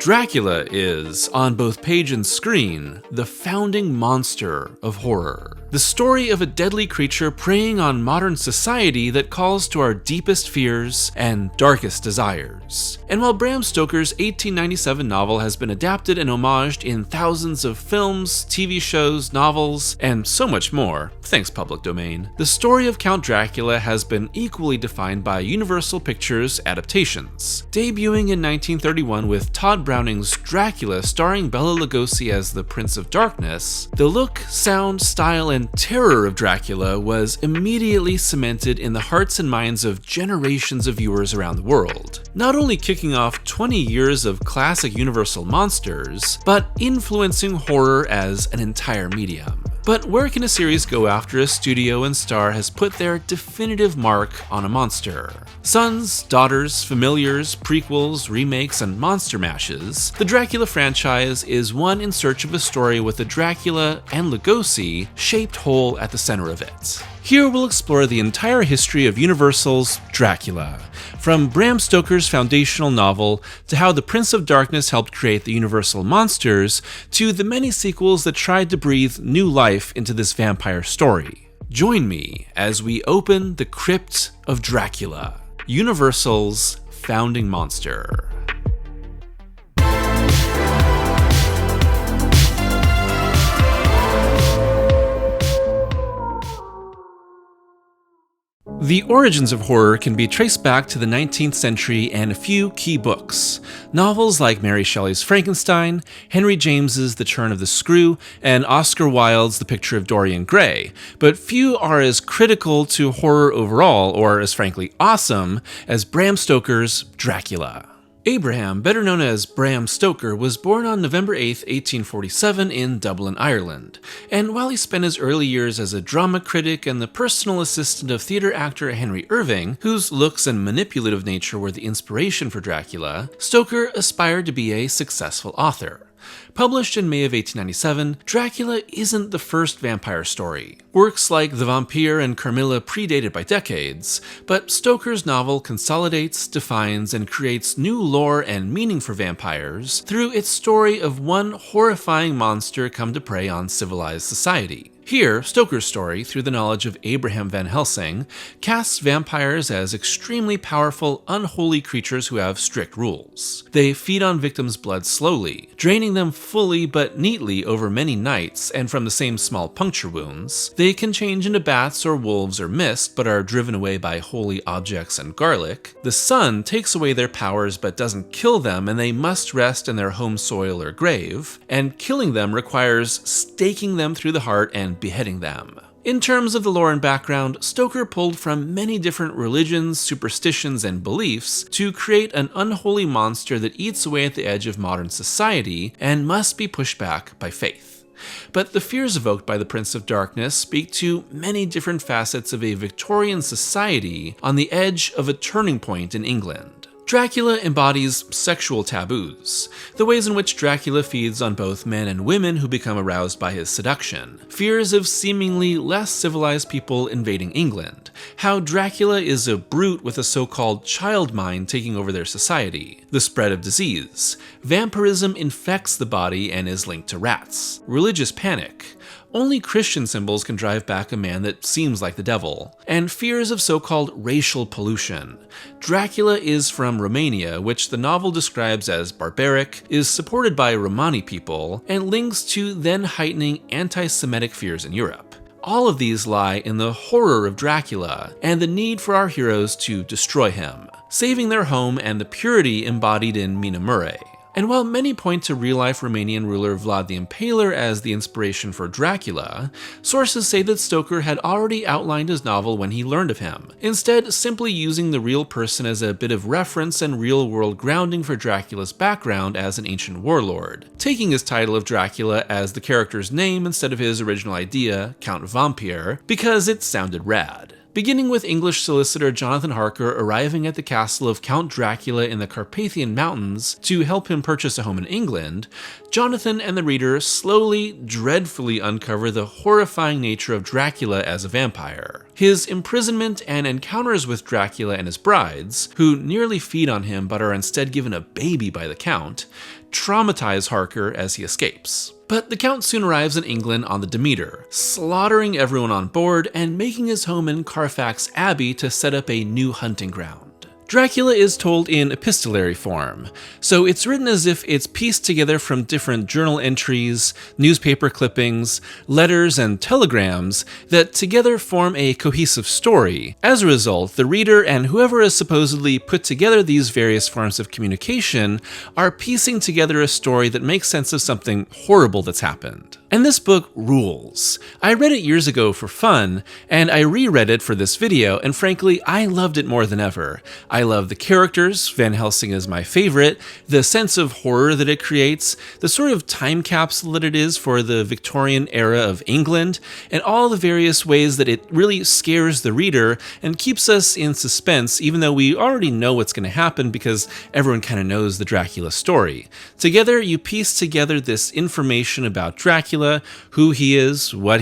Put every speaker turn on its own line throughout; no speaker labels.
Dracula is, on both page and screen, the founding monster of horror. The story of a deadly creature preying on modern society that calls to our deepest fears and darkest desires. And while Bram Stoker's 1897 novel has been adapted and homaged in thousands of films, TV shows, novels, and so much more, thanks public domain, the story of Count Dracula has been equally defined by Universal Pictures adaptations. Debuting in 1931 with Todd Browning's Dracula starring Bela Lugosi as the Prince of Darkness, the look, sound, style, and terror of Dracula was immediately cemented in the hearts and minds of generations of viewers around the world, not only kicking off 20 years of classic Universal monsters, but influencing horror as an entire medium. But where can a series go after a studio and star has put their definitive mark on a monster? Sons, daughters, familiars, prequels, remakes, and monster mashes, the Dracula franchise is one in search of a story with a Dracula and Lugosi shaped whole at the center of it. Here we'll explore the entire history of Universal's Dracula, from Bram Stoker's foundational novel to how the Prince of Darkness helped create the Universal monsters, to the many sequels that tried to breathe new life into this vampire story. Join me as we open the crypt of Dracula, Universal's founding monster. The origins of horror can be traced back to the 19th century and a few key books. Novels like Mary Shelley's Frankenstein, Henry James's The Turn of the Screw, and Oscar Wilde's The Picture of Dorian Gray, but few are as critical to horror overall, or as frankly awesome, as Bram Stoker's Dracula. Abraham, better known as Bram Stoker, was born on November 8, 1847 in Dublin, Ireland, and while he spent his early years as a drama critic and the personal assistant of theater actor Henry Irving, whose looks and manipulative nature were the inspiration for Dracula, Stoker aspired to be a successful author. Published in May of 1897, Dracula isn't the first vampire story. Works like The Vampire and Carmilla predated by decades, but Stoker's novel consolidates, defines, and creates new lore and meaning for vampires through its story of one horrifying monster come to prey on civilized society. Here, Stoker's story, through the knowledge of Abraham Van Helsing, casts vampires as extremely powerful, unholy creatures who have strict rules. They feed on victims' blood slowly, draining them fully but neatly over many nights, and from the same small puncture wounds. They can change into bats or wolves or mist, but are driven away by holy objects and garlic. The sun takes away their powers but doesn't kill them, and they must rest in their home soil or grave, and killing them requires staking them through the heart and beheading them. In terms of the lore and background, Stoker pulled from many different religions, superstitions, and beliefs to create an unholy monster that eats away at the edge of modern society and must be pushed back by faith. But the fears evoked by the Prince of Darkness speak to many different facets of a Victorian society on the edge of a turning point in England. Dracula embodies sexual taboos, the ways in which Dracula feeds on both men and women who become aroused by his seduction, fears of seemingly less civilized people invading England, how Dracula is a brute with a so-called child mind taking over their society, the spread of disease, vampirism infects the body and is linked to rats, religious panic, only Christian symbols can drive back a man that seems like the devil, and fears of so-called racial pollution. Dracula is from Romania, which the novel describes as barbaric, is supported by Romani people, and links to then heightening anti-Semitic fears in Europe. All of these lie in the horror of Dracula, and the need for our heroes to destroy him, saving their home and the purity embodied in Mina Murray. And while many point to real-life Romanian ruler Vlad the Impaler as the inspiration for Dracula, sources say that Stoker had already outlined his novel when he learned of him, instead simply using the real person as a bit of reference and real-world grounding for Dracula's background as an ancient warlord, taking his title of Dracula as the character's name instead of his original idea, Count Vampire, because it sounded rad. Beginning with English solicitor Jonathan Harker arriving at the castle of Count Dracula in the Carpathian Mountains to help him purchase a home in England, Jonathan and the reader slowly, dreadfully uncover the horrifying nature of Dracula as a vampire. His imprisonment and encounters with Dracula and his brides, who nearly feed on him but are instead given a baby by the Count, traumatize Harker as he escapes. But the Count soon arrives in England on the Demeter, slaughtering everyone on board and making his home in Carfax Abbey to set up a new hunting ground. Dracula is told in epistolary form, so it's written as if it's pieced together from different journal entries, newspaper clippings, letters, and telegrams that together form a cohesive story. As a result, the reader and whoever has supposedly put together these various forms of communication are piecing together a story that makes sense of something horrible that's happened. And this book rules. I read it years ago for fun, and I reread it for this video, and frankly, I loved it more than ever. I love the characters, Van Helsing is my favorite, the sense of horror that it creates, the sort of time capsule that it is for the Victorian era of England, and all the various ways that it really scares the reader and keeps us in suspense even though we already know what's going to happen because everyone kind of knows the Dracula story. Together, you piece together this information about Dracula, who he is, what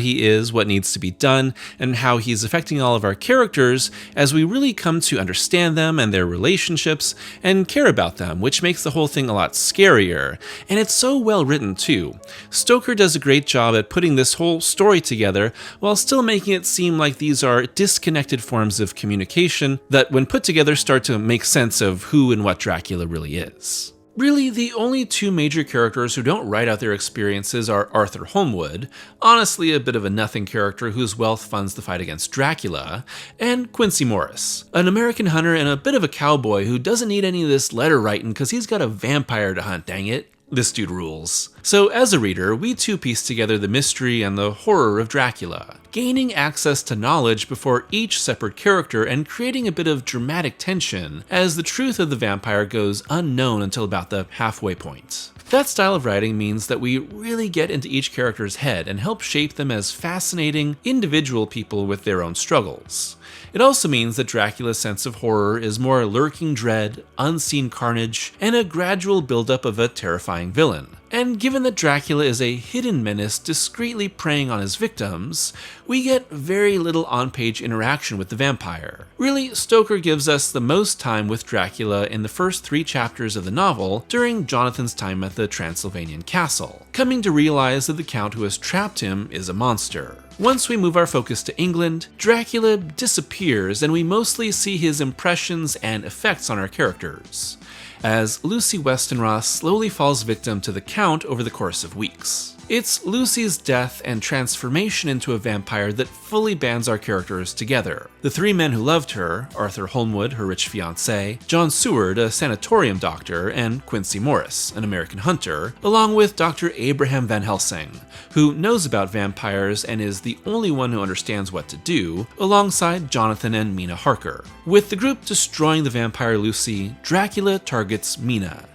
needs to be done, and how he's affecting all of our characters as we really come to understand them and their relationships and care about them, which makes the whole thing a lot scarier. And it's so well written too. Stoker does a great job at putting this whole story together while still making it seem like these are disconnected forms of communication that when put together start to make sense of who and what Dracula really is. Really, the only two major characters who don't write out their experiences are Arthur Holmwood, honestly a bit of a nothing character whose wealth funds the fight against Dracula, and Quincy Morris, an American hunter and a bit of a cowboy who doesn't need any of this letter writing because he's got a vampire to hunt, dang it. This dude rules. So as a reader, we too piece together the mystery and the horror of Dracula, gaining access to knowledge before each separate character and creating a bit of dramatic tension as the truth of the vampire goes unknown until about the halfway point. That style of writing means that we really get into each character's head and help shape them as fascinating, individual people with their own struggles. It also means that Dracula's sense of horror is more lurking dread, unseen carnage, and a gradual buildup of a terrifying villain. And given that Dracula is a hidden menace discreetly preying on his victims, we get very little on-page interaction with the vampire. Really, Stoker gives us the most time with Dracula in the first 3 chapters of the novel during Jonathan's time at the Transylvanian castle, coming to realize that the Count who has trapped him is a monster. Once we move our focus to England, Dracula disappears and we mostly see his impressions and effects on our characters, as Lucy Westenra slowly falls victim to the Count over the course of weeks. It's Lucy's death and transformation into a vampire that fully bands our characters together. The 3 men who loved her, Arthur Holmwood, her rich fiancé, John Seward, a sanatorium doctor, and Quincy Morris, an American hunter, along with Dr. Abraham Van Helsing, who knows about vampires and is the only one who understands what to do, alongside Jonathan and Mina Harker. With the group destroying the vampire Lucy, Dracula targets Mina,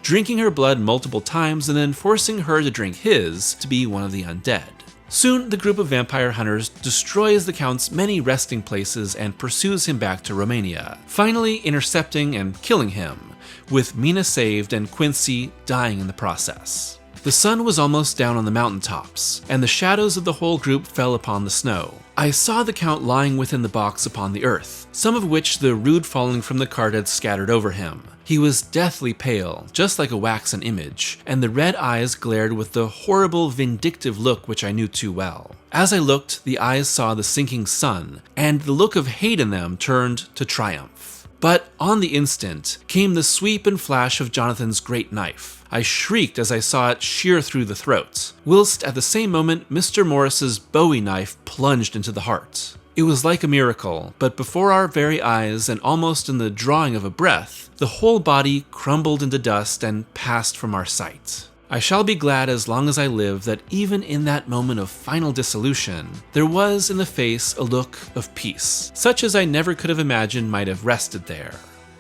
drinking her blood multiple times and then forcing her to drink his to be one of the undead. Soon, the group of vampire hunters destroys the Count's many resting places and pursues him back to Romania, finally intercepting and killing him, with Mina saved and Quincy dying in the process. The sun was almost down on the mountaintops, and the shadows of the whole group fell upon the snow. I saw the Count lying within the box upon the earth, some of which the rude falling from the cart had scattered over him. He was deathly pale, just like a waxen image, and the red eyes glared with the horrible, vindictive look which I knew too well. As I looked, the eyes saw the sinking sun, and the look of hate in them turned to triumph. But on the instant came the sweep and flash of Jonathan's great knife. I shrieked as I saw it shear through the throat, whilst at the same moment Mr. Morris's Bowie knife plunged into the heart. It was like a miracle, but before our very eyes and almost in the drawing of a breath, the whole body crumbled into dust and passed from our sight. I shall be glad as long as I live that even in that moment of final dissolution, there was in the face a look of peace, such as I never could have imagined might have rested there.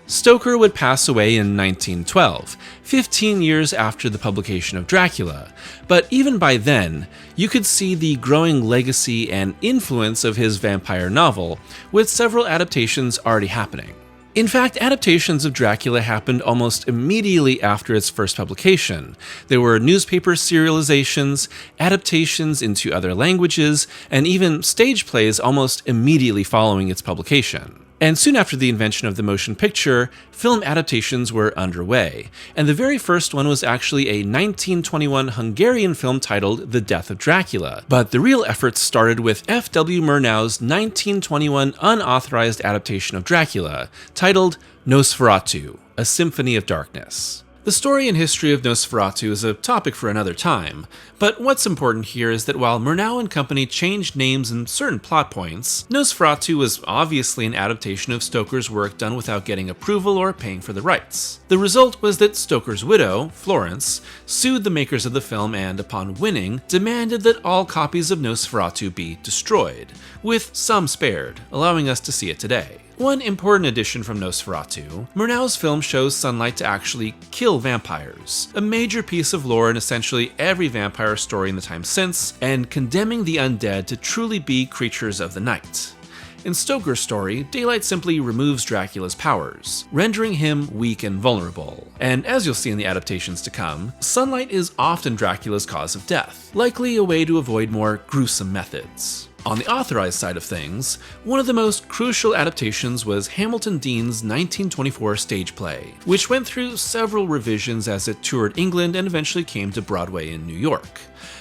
Stoker would pass away in 1912, 15 years after the publication of Dracula, but even by then, you could see the growing legacy and influence of his vampire novel, with several adaptations already happening. In fact, adaptations of Dracula happened almost immediately after its first publication. There were newspaper serializations, adaptations into other languages, and even stage plays almost immediately following its publication. And soon after the invention of the motion picture, film adaptations were underway, and the very first one was actually a 1921 Hungarian film titled The Death of Dracula. But the real efforts started with F.W. Murnau's 1921 unauthorized adaptation of Dracula, titled Nosferatu, A Symphony of Darkness. The story and history of Nosferatu is a topic for another time, but what's important here is that while Murnau and company changed names and certain plot points, Nosferatu was obviously an adaptation of Stoker's work done without getting approval or paying for the rights. The result was that Stoker's widow, Florence, sued the makers of the film and, upon winning, demanded that all copies of Nosferatu be destroyed, with some spared, allowing us to see it today. One important addition from Nosferatu, Murnau's film shows sunlight to actually kill vampires, a major piece of lore in essentially every vampire story in the time since, and condemning the undead to truly be creatures of the night. In Stoker's story, daylight simply removes Dracula's powers, rendering him weak and vulnerable. And as you'll see in the adaptations to come, sunlight is often Dracula's cause of death, likely a way to avoid more gruesome methods. On the authorized side of things, one of the most crucial adaptations was Hamilton Dean's 1924 stage play, which went through several revisions as it toured England and eventually came to Broadway in New York.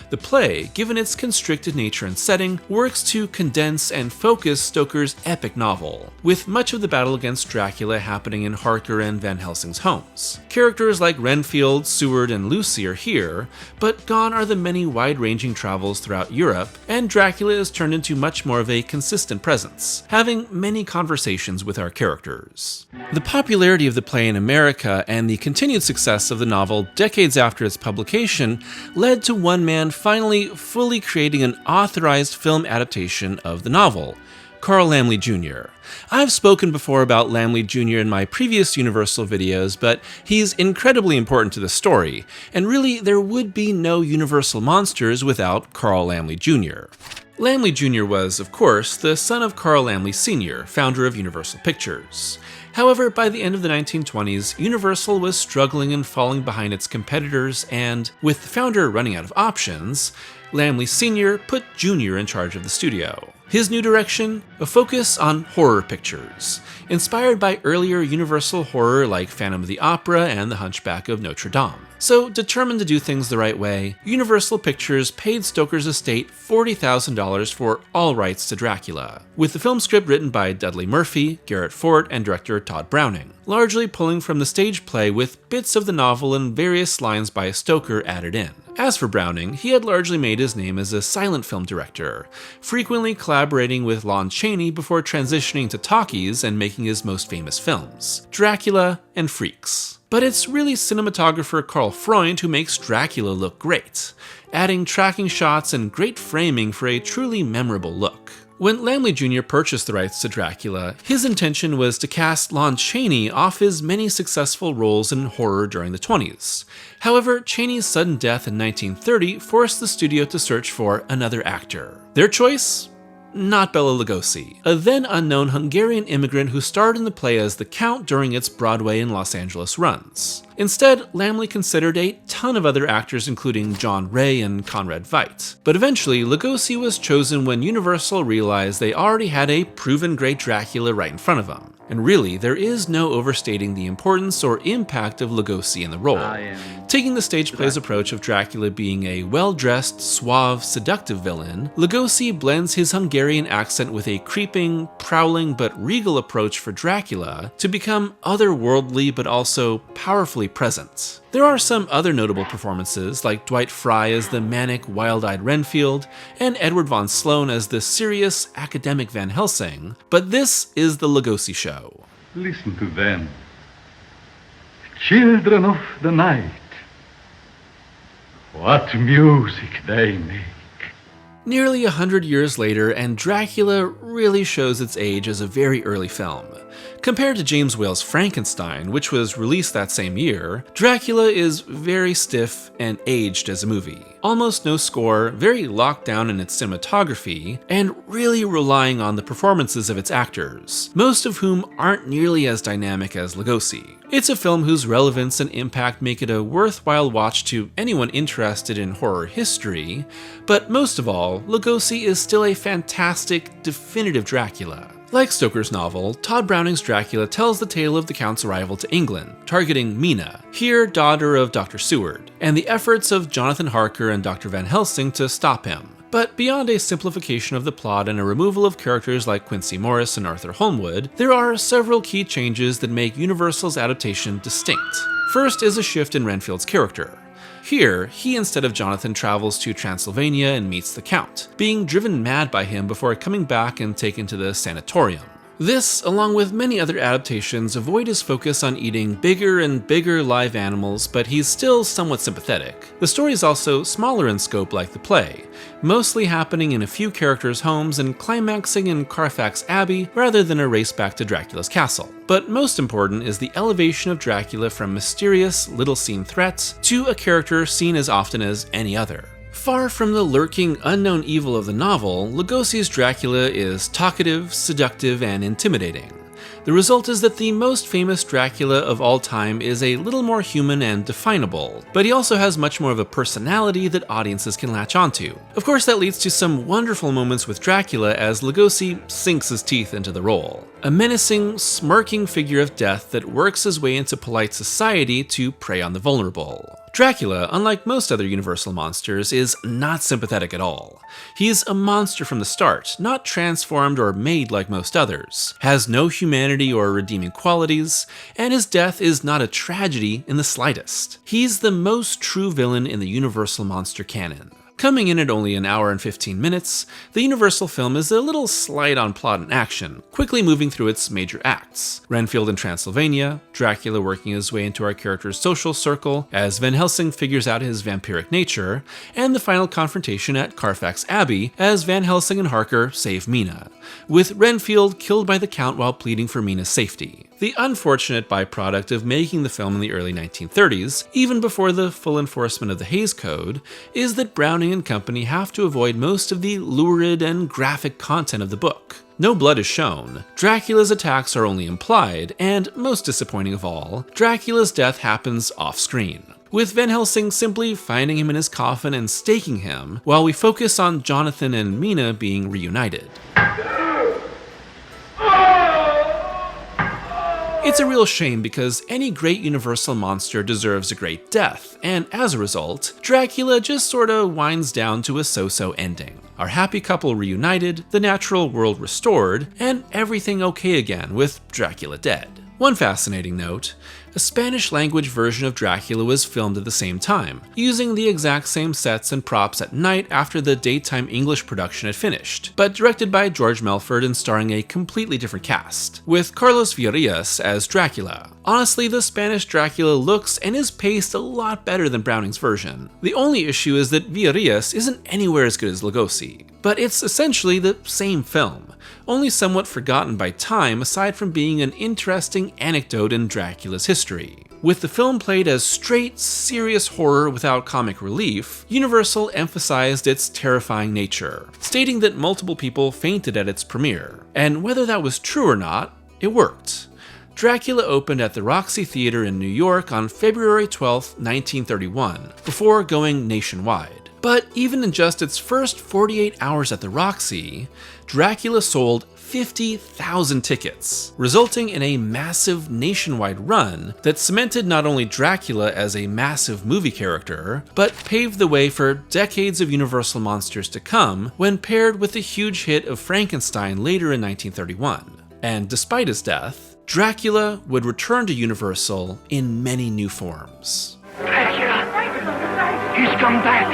The play, given its constricted nature and setting, works to condense and focus Stoker's epic novel, with much of the battle against Dracula happening in Harker and Van Helsing's homes. Characters like Renfield, Seward, and Lucy are here, but gone are the many wide-ranging travels throughout Europe, and Dracula is turned into much more of a consistent presence, having many conversations with our characters. The popularity of the play in America and the continued success of the novel decades after its publication led to one man finally fully creating an authorized film adaptation of the novel, Carl Laemmle Jr. I've spoken before about Laemmle Jr. in my previous Universal videos, but he's incredibly important to the story, and really there would be no Universal monsters without Carl Laemmle Jr. Laemmle Jr. was, of course, the son of Carl Laemmle Sr., founder of Universal Pictures. However, by the end of the 1920s, Universal was struggling and falling behind its competitors, and with the founder running out of options, Laemmle Sr. put Jr. in charge of the studio. His new direction? A focus on horror pictures, inspired by earlier Universal horror like Phantom of the Opera and The Hunchback of Notre Dame. So, determined to do things the right way, Universal Pictures paid Stoker's estate $40,000 for all rights to Dracula, with the film script written by Dudley Murphy, Garrett Fort, and director Todd Browning, largely pulling from the stage play with bits of the novel and various lines by Stoker added in. As for Browning, he had largely made his name as a silent film director, frequently collaborating with Lon Chaney before transitioning to talkies and making his most famous films, Dracula and Freaks. But it's really cinematographer Carl Freund who makes Dracula look great, adding tracking shots and great framing for a truly memorable look. When Laemmle Jr. purchased the rights to Dracula, his intention was to cast Lon Chaney off his many successful roles in horror during the 20s. However, Chaney's sudden death in 1930 forced the studio to search for another actor. Their choice? Not Bela Lugosi, a then unknown Hungarian immigrant who starred in the play as the Count during its Broadway and Los Angeles runs. Instead, Laemmle considered a ton of other actors including John Ray and Conrad Veidt. But eventually, Lugosi was chosen when Universal realized they already had a proven great Dracula right in front of them. And really, there is no overstating the importance or impact of Lugosi in the role. Taking the stage play's approach of Dracula being a well-dressed, suave, seductive villain, Lugosi blends his Hungarian accent with a creeping, prowling, but regal approach for Dracula to become otherworldly but also powerfully present. There are some other notable performances, like Dwight Frye as the manic, wild-eyed Renfield, and Edward von Sloan as the serious, academic Van Helsing, but this is the Lugosi show.
Listen to them. Children of the night. What music they make.
Nearly 100 years later, and Dracula really shows its age as a very early film. Compared to James Whale's Frankenstein, which was released that same year, Dracula is very stiff and aged as a movie. Almost no score, very locked down in its cinematography, and really relying on the performances of its actors, most of whom aren't nearly as dynamic as Lugosi. It's a film whose relevance and impact make it a worthwhile watch to anyone interested in horror history, but most of all, Lugosi is still a fantastic, definitive Dracula. Like Stoker's novel, Todd Browning's Dracula tells the tale of the Count's arrival to England, targeting Mina, here daughter of Dr. Seward, and the efforts of Jonathan Harker and Dr. Van Helsing to stop him. But beyond a simplification of the plot and a removal of characters like Quincy Morris and Arthur Holmwood, there are several key changes that make Universal's adaptation distinct. First is a shift in Renfield's character. Here, he instead of Jonathan travels to Transylvania and meets the Count, being driven mad by him before coming back and taken to the sanatorium. This, along with many other adaptations, avoid his focus on eating bigger and bigger live animals, but he's still somewhat sympathetic. The story is also smaller in scope like the play, mostly happening in a few characters' homes and climaxing in Carfax Abbey rather than a race back to Dracula's castle. But most important is the elevation of Dracula from mysterious, little-seen threats to a character seen as often as any other. Far from the lurking, unknown evil of the novel, Lugosi's Dracula is talkative, seductive, and intimidating. The result is that the most famous Dracula of all time is a little more human and definable, but he also has much more of a personality that audiences can latch onto. Of course, that leads to some wonderful moments with Dracula as Lugosi sinks his teeth into the role. A menacing, smirking figure of death that works his way into polite society to prey on the vulnerable. Dracula, unlike most other Universal monsters, is not sympathetic at all. He's a monster from the start, not transformed or made like most others, has no humanity or redeeming qualities, and his death is not a tragedy in the slightest. He's the most true villain in the Universal monster canon. Coming in at only an hour and 15 minutes, the Universal film is a little slight on plot and action, quickly moving through its major acts. Renfield in Transylvania, Dracula working his way into our character's social circle as Van Helsing figures out his vampiric nature, and the final confrontation at Carfax Abbey as Van Helsing and Harker save Mina, with Renfield killed by the Count while pleading for Mina's safety. The unfortunate byproduct of making the film in the early 1930s, even before the full enforcement of the Hays Code, is that Browning and company have to avoid most of the lurid and graphic content of the book. No blood is shown, Dracula's attacks are only implied, and, most disappointing of all, Dracula's death happens off-screen, with Van Helsing simply finding him in his coffin and staking him, while we focus on Jonathan and Mina being reunited. It's a real shame because any great Universal monster deserves a great death, and as a result, Dracula just sorta winds down to a so-so ending. Our happy couple reunited, the natural world restored, and everything okay again with Dracula dead. One fascinating note, a Spanish-language version of Dracula was filmed at the same time, using the exact same sets and props at night after the daytime English production had finished, but directed by George Melford and starring a completely different cast, with Carlos Villarreal as Dracula. Honestly, the Spanish Dracula looks and is paced a lot better than Browning's version. The only issue is that Villarreal isn't anywhere as good as Lugosi, but it's essentially the same film, only somewhat forgotten by time aside from being an interesting anecdote in Dracula's history. With the film played as straight, serious horror without comic relief, Universal emphasized its terrifying nature, stating that multiple people fainted at its premiere. And whether that was true or not, it worked. Dracula opened at the Roxy Theater in New York on February 12, 1931, before going nationwide. But even in just its first 48 hours at the Roxy, Dracula sold 50,000 tickets, resulting in a massive nationwide run that cemented not only Dracula as a massive movie character, but paved the way for decades of Universal monsters to come when paired with the huge hit of Frankenstein later in 1931. And despite his death, Dracula would return to Universal in many new forms.
Dracula! He's come back!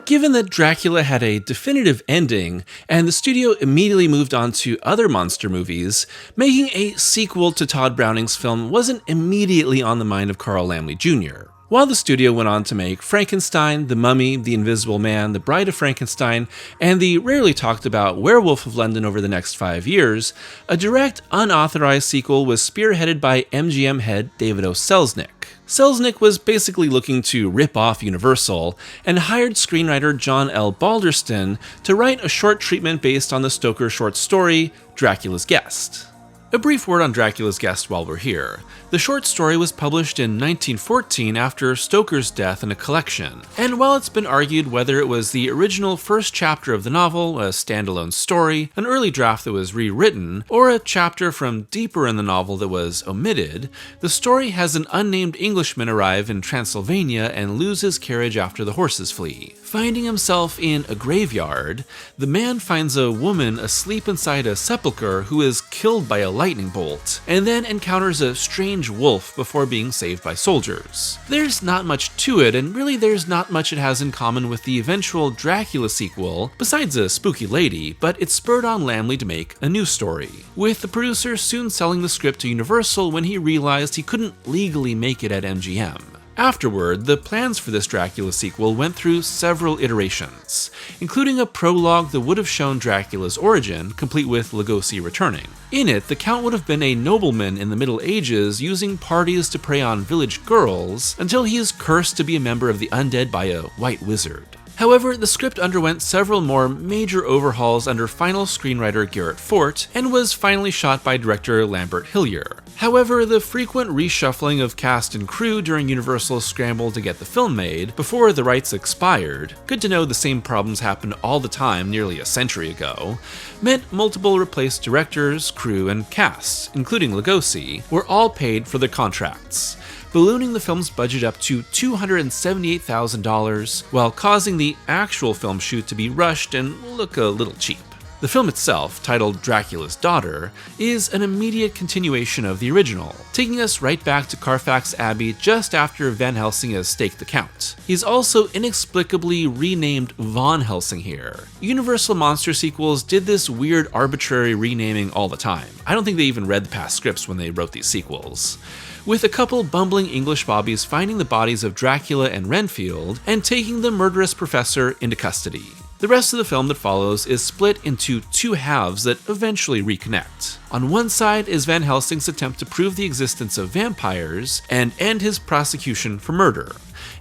Given Given that Dracula had a definitive ending, and the studio immediately moved on to other monster movies, making a sequel to Todd Browning's film wasn't immediately on the mind of Carl Laemmle Jr. While the studio went on to make Frankenstein, The Mummy, The Invisible Man, The Bride of Frankenstein, and the rarely talked about Werewolf of London over the next 5 years, a direct, unauthorized sequel was spearheaded by MGM head David O. Selznick. Selznick was basically looking to rip off Universal and hired screenwriter John L. Balderston to write a short treatment based on the Stoker short story, Dracula's Guest. A brief word on Dracula's Guest while we're here. The short story was published in 1914 after Stoker's death in a collection, and while it's been argued whether it was the original first chapter of the novel, a standalone story, an early draft that was rewritten, or a chapter from deeper in the novel that was omitted, the story has an unnamed Englishman arrive in Transylvania and lose his carriage after the horses flee. Finding himself in a graveyard, the man finds a woman asleep inside a sepulchre who is killed by a lightning bolt, and then encounters a strange wolf before being saved by soldiers. There's not much to it, and really there's not much it has in common with the eventual Dracula sequel, besides a spooky lady, but it spurred on Laemmle to make a new story, with the producer soon selling the script to Universal when he realized he couldn't legally make it at MGM. Afterward, the plans for this Dracula sequel went through several iterations, including a prologue that would have shown Dracula's origin, complete with Lugosi returning. In it, the Count would have been a nobleman in the Middle Ages using parties to prey on village girls until he is cursed to be a member of the undead by a white wizard. However, the script underwent several more major overhauls under final screenwriter Garrett Fort and was finally shot by director Lambert Hillier. However, the frequent reshuffling of cast and crew during Universal's scramble to get the film made before the rights expired, good to know the same problems happened all the time nearly a century ago, meant multiple replaced directors, crew, and casts, including Lugosi, were all paid for their contracts, ballooning the film's budget up to $278,000, while causing the actual film shoot to be rushed and look a little cheap. The film itself, titled Dracula's Daughter, is an immediate continuation of the original, taking us right back to Carfax Abbey just after Van Helsing has staked the Count. He's also inexplicably renamed Von Helsing here. Universal monster sequels did this weird arbitrary renaming all the time. I don't think they even read the past scripts when they wrote these sequels, with a couple bumbling English bobbies finding the bodies of Dracula and Renfield and taking the murderous professor into custody. The rest of the film that follows is split into two halves that eventually reconnect. On one side is Van Helsing's attempt to prove the existence of vampires and end his prosecution for murder.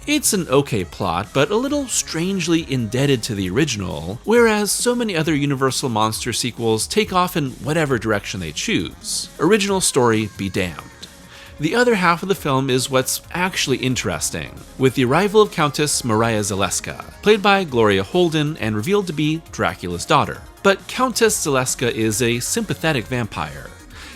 It's an okay plot, but a little strangely indebted to the original, whereas so many other Universal monster sequels take off in whatever direction they choose. Original story be damned. The other half of the film is what's actually interesting, with the arrival of Countess Maria Zaleska, played by Gloria Holden and revealed to be Dracula's daughter. But Countess Zaleska is a sympathetic vampire,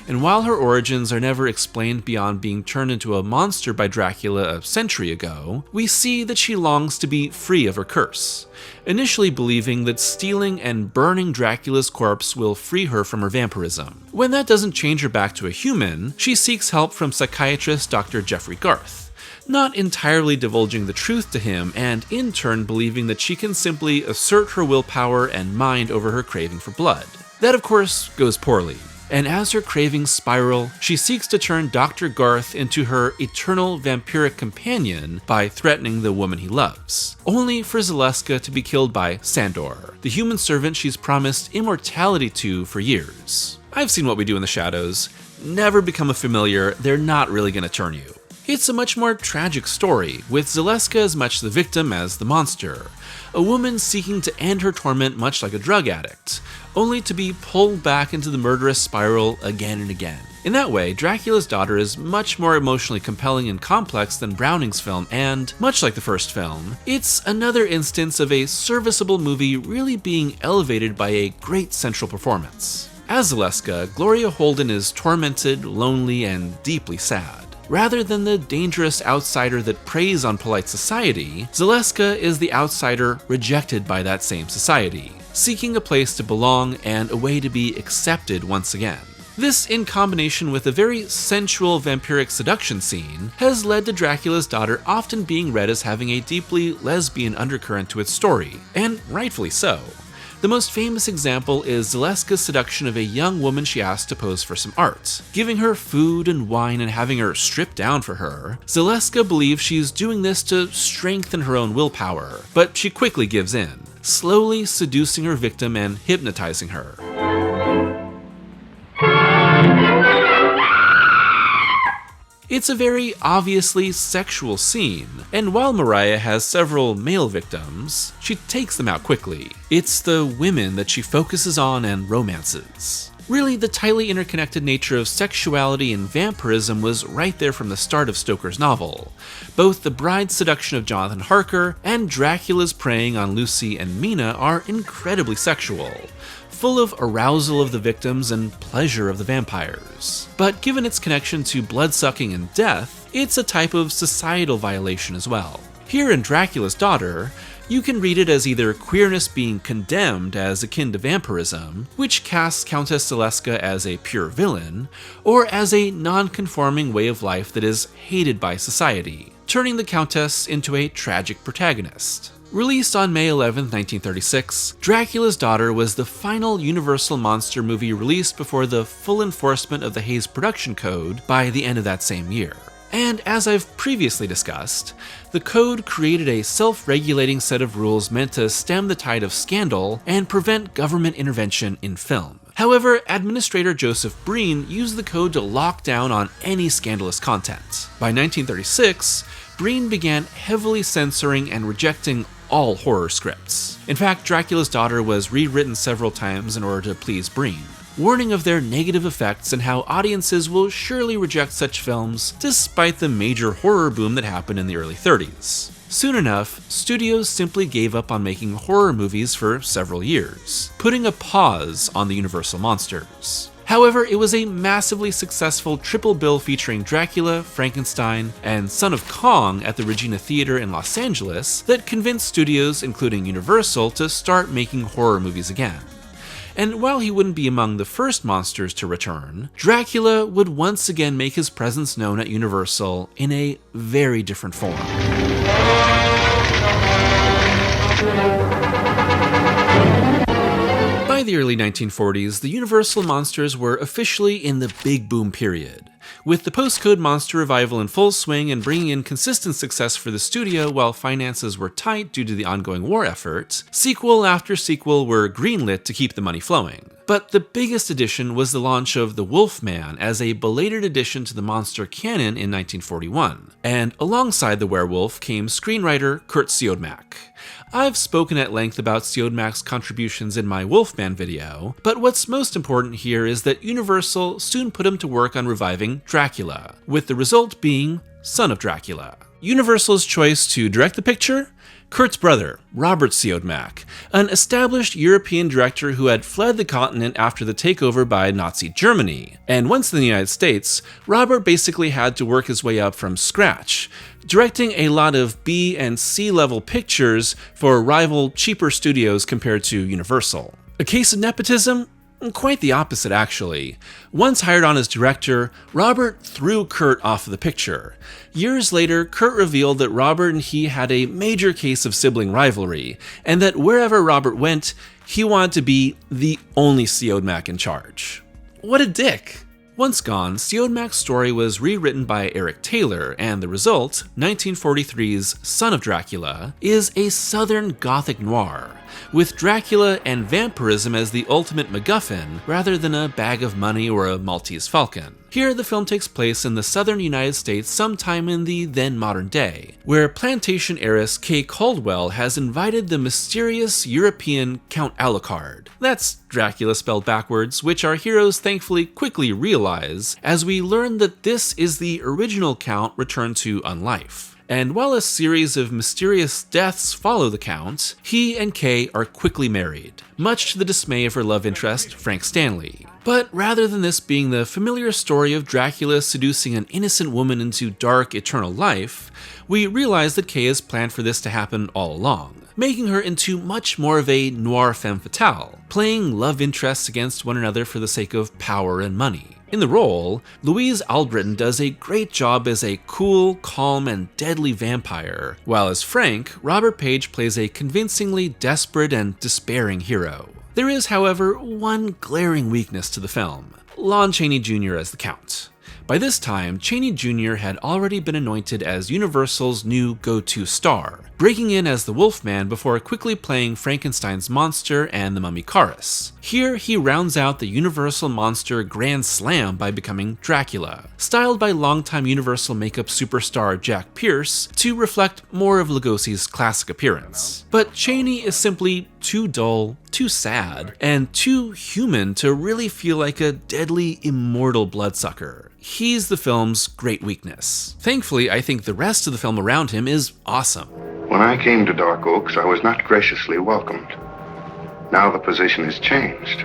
and while her origins are never explained beyond being turned into a monster by Dracula a century ago, we see that she longs to be free of her curse, initially believing that stealing and burning Dracula's corpse will free her from her vampirism. When that doesn't change her back to a human, she seeks help from psychiatrist Dr. Jeffrey Garth, not entirely divulging the truth to him and in turn believing that she can simply assert her willpower and mind over her craving for blood. That of course goes poorly, and as her cravings spiral, she seeks to turn Dr. Garth into her eternal vampiric companion by threatening the woman he loves, only for Zaleska to be killed by Sandor, the human servant she's promised immortality to for years. I've seen What We Do in the Shadows. Never become a familiar, they're not really gonna turn you. It's a much more tragic story, with Zaleska as much the victim as the monster, a woman seeking to end her torment much like a drug addict, only to be pulled back into the murderous spiral again and again. In that way, Dracula's Daughter is much more emotionally compelling and complex than Browning's film, and, much like the first film, it's another instance of a serviceable movie really being elevated by a great central performance. As Zaleska, Gloria Holden is tormented, lonely, and deeply sad. Rather than the dangerous outsider that preys on polite society, Zaleska is the outsider rejected by that same society, seeking a place to belong and a way to be accepted once again. This, in combination with a very sensual vampiric seduction scene, has led to Dracula's Daughter often being read as having a deeply lesbian undercurrent to its story, and rightfully so. The most famous example is Zaleska's seduction of a young woman she asked to pose for some art. Giving her food and wine and having her stripped down for her, Zaleska believes she's doing this to strengthen her own willpower, but she quickly gives in, slowly seducing her victim and hypnotizing her. It's a very obviously sexual scene, and while Mariah has several male victims, she takes them out quickly. It's the women that she focuses on and romances. Really, the tightly interconnected nature of sexuality and vampirism was right there from the start of Stoker's novel. Both the bride's seduction of Jonathan Harker and Dracula's preying on Lucy and Mina are incredibly sexual, full of arousal of the victims and pleasure of the vampires. But given its connection to blood-sucking and death, it's a type of societal violation as well. Here in Dracula's Daughter, you can read it as either queerness being condemned as akin to vampirism, which casts Countess Zaleska as a pure villain, or as a non-conforming way of life that is hated by society, turning the Countess into a tragic protagonist. Released on May 11, 1936, Dracula's Daughter was the final Universal monster movie released before the full enforcement of the Hays Production Code by the end of that same year. And as I've previously discussed, the code created a self-regulating set of rules meant to stem the tide of scandal and prevent government intervention in film. However, Administrator Joseph Breen used the code to lock down on any scandalous content. By 1936, Breen began heavily censoring and rejecting all horror scripts. In fact, Dracula's Daughter was rewritten several times in order to please Breen, warning of their negative effects and how audiences will surely reject such films despite the major horror boom that happened in the early 30s. Soon enough, studios simply gave up on making horror movies for several years, putting a pause on the Universal monsters. However, it was a massively successful triple bill featuring Dracula, Frankenstein, and Son of Kong at the Regina Theater in Los Angeles that convinced studios, including Universal, to start making horror movies again. And while he wouldn't be among the first monsters to return, Dracula would once again make his presence known at Universal in a very different form. By the early 1940s, the Universal monsters were officially in the big boom period, with the post-code monster revival in full swing and bringing in consistent success for the studio while finances were tight due to the ongoing war effort. Sequel after sequel were greenlit to keep the money flowing. But the biggest addition was the launch of The Wolfman as a belated addition to the monster canon in 1941, and alongside the werewolf came screenwriter Kurt Siodmak. I've spoken at length about Siodmak's contributions in my Wolfman video, but what's most important here is that Universal soon put him to work on reviving Dracula, with the result being Son of Dracula. Universal's choice to direct the picture? Kurt's brother, Robert Siodmak, an established European director who had fled the continent after the takeover by Nazi Germany. And once in the United States, Robert basically had to work his way up from scratch, directing a lot of B and C level pictures for rival, cheaper studios compared to Universal. A case of nepotism? Quite the opposite, actually. Once hired on as director, Robert threw Kurt off of the picture. Years later, Kurt revealed that Robert and he had a major case of sibling rivalry, and that wherever Robert went, he wanted to be the only Siodmak in charge. What a dick! Once gone, Siodmak's story was rewritten by Eric Taylor, and the result, 1943's Son of Dracula, is a southern gothic noir, with Dracula and vampirism as the ultimate MacGuffin rather than a bag of money or a Maltese falcon. Here, the film takes place in the southern United States sometime in the then modern day, where plantation heiress Kay Caldwell has invited the mysterious European Count Alucard. That's Dracula spelled backwards, which our heroes thankfully quickly realize as we learn that this is the original Count returned to unlife. And while a series of mysterious deaths follow the Count, he and Kay are quickly married, much to the dismay of her love interest, Frank Stanley. But rather than this being the familiar story of Dracula seducing an innocent woman into dark, eternal life, we realize that Kay has planned for this to happen all along. making her into much more of a noir femme fatale, playing love interests against one another for the sake of power and money. In the role, Louise Albritton does a great job as a cool, calm, and deadly vampire, while as Frank, Robert Page plays a convincingly desperate and despairing hero. There is, however, one glaring weakness to the film: Lon Chaney Jr. as the Count. By this time, Chaney Jr. had already been anointed as Universal's new go-to star, breaking in as the Wolfman before quickly playing Frankenstein's monster and the mummy Charis. Here, he rounds out the Universal monster grand slam by becoming Dracula, styled by longtime Universal makeup superstar Jack Pierce to reflect more of Lugosi's classic appearance. But Chaney is simply too dull, too sad, and too human to really feel like a deadly, immortal bloodsucker. He's the film's great weakness. Thankfully, I think the rest of the film around him is awesome.
When I came to Dark Oaks, I was not graciously welcomed. Now the position has changed.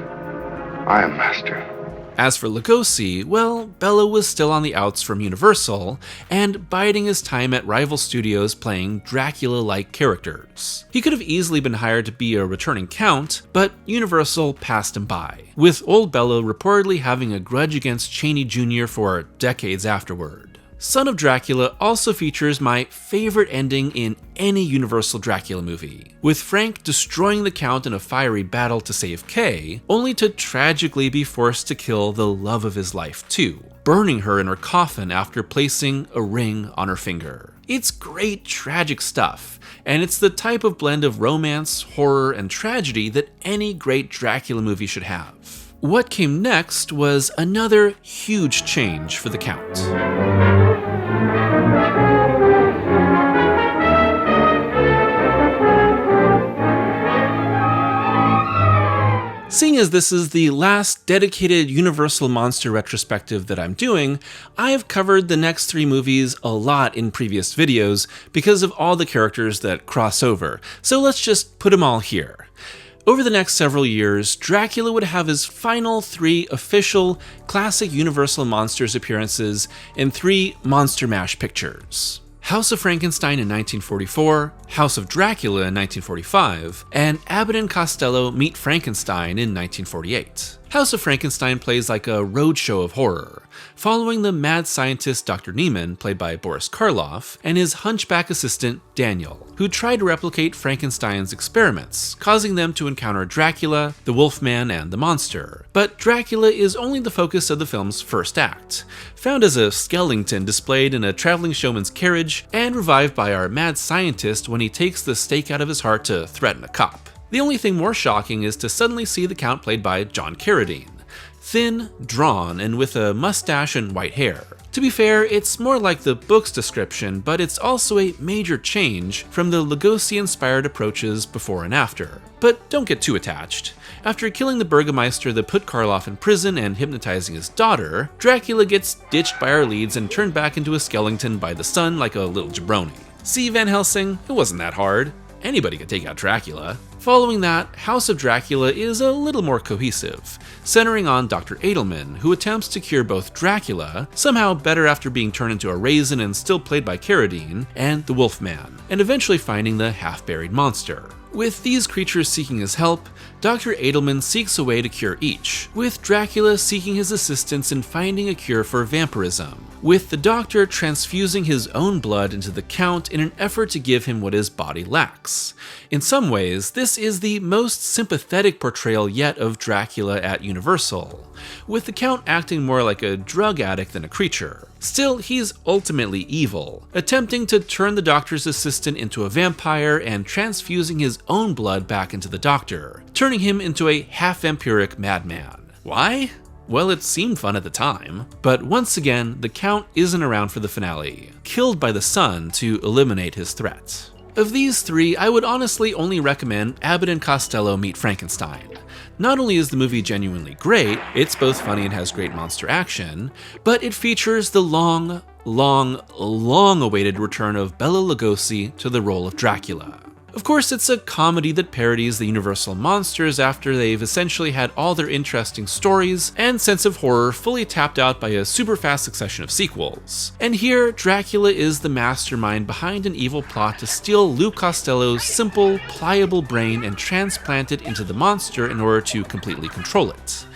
I am master.
As for Lugosi, well, Bela was still on the outs from Universal, and biding his time at rival studios playing Dracula-like characters. He could have easily been hired to be a returning Count, but Universal passed him by, with old Bela reportedly having a grudge against Chaney Jr. for decades afterward. Son of Dracula also features my favorite ending in any Universal Dracula movie, with Frank destroying the Count in a fiery battle to save Kay, only to tragically be forced to kill the love of his life too, burning her in her coffin after placing a ring on her finger. It's great tragic stuff, and it's the type of blend of romance, horror, and tragedy that any great Dracula movie should have. What came next was another huge change for the Count. Seeing as this is the last dedicated Universal Monster retrospective that I'm doing, I have covered the next 3 movies a lot in previous videos because of all the characters that cross over, so let's just put them all here. Over the next several years, Dracula would have his final 3 official classic Universal Monsters appearances in 3 Monster Mash pictures: House of Frankenstein in 1944, House of Dracula in 1945, and Abbott and Costello Meet Frankenstein in 1948. House of Frankenstein plays like a roadshow of horror, following the mad scientist Dr. Niemann, played by Boris Karloff, and his hunchback assistant Daniel, who try to replicate Frankenstein's experiments, causing them to encounter Dracula, the Wolfman, and the monster. But Dracula is only the focus of the film's first act, found as a skeleton displayed in a traveling showman's carriage, and revived by our mad scientist when he takes the stake out of his heart to threaten a cop. The only thing more shocking is to suddenly see the Count played by John Carradine. Thin, drawn, and with a mustache and white hair. To be fair, it's more like the book's description, but it's also a major change from the Lugosi-inspired approaches before and after. But don't get too attached. After killing the Burgomeister that put Karloff in prison and hypnotizing his daughter, Dracula gets ditched by our leads and turned back into a skeleton by the sun like a little jabroni. See, Van Helsing? It wasn't that hard. Anybody could take out Dracula. Following that, House of Dracula is a little more cohesive, centering on Dr. Edelman, who attempts to cure both Dracula, somehow better after being turned into a raisin and still played by Carradine, and the Wolfman, and eventually finding the half-buried monster. With these creatures seeking his help, Dr. Edelman seeks a way to cure each, with Dracula seeking his assistance in finding a cure for vampirism, with the Doctor transfusing his own blood into the Count in an effort to give him what his body lacks. In some ways, this is the most sympathetic portrayal yet of Dracula at Universal, with the Count acting more like a drug addict than a creature. Still, he's ultimately evil, attempting to turn the Doctor's assistant into a vampire and transfusing his own blood back into the Doctor, turning him into a half-vampiric madman. Why? Well, it seemed fun at the time. But once again, the Count isn't around for the finale, killed by the sun to eliminate his threat. Of these 3, I would honestly only recommend Abbott and Costello Meet Frankenstein. Not only is the movie genuinely great, it's both funny and has great monster action, but it features the long awaited return of Bela Lugosi to the role of Dracula. Of course, it's a comedy that parodies the Universal monsters after they've essentially had all their interesting stories and sense of horror fully tapped out by a super fast succession of sequels. And here, Dracula is the mastermind behind an evil plot to steal Lou Costello's simple, pliable brain and transplant it into the monster in order to completely control it.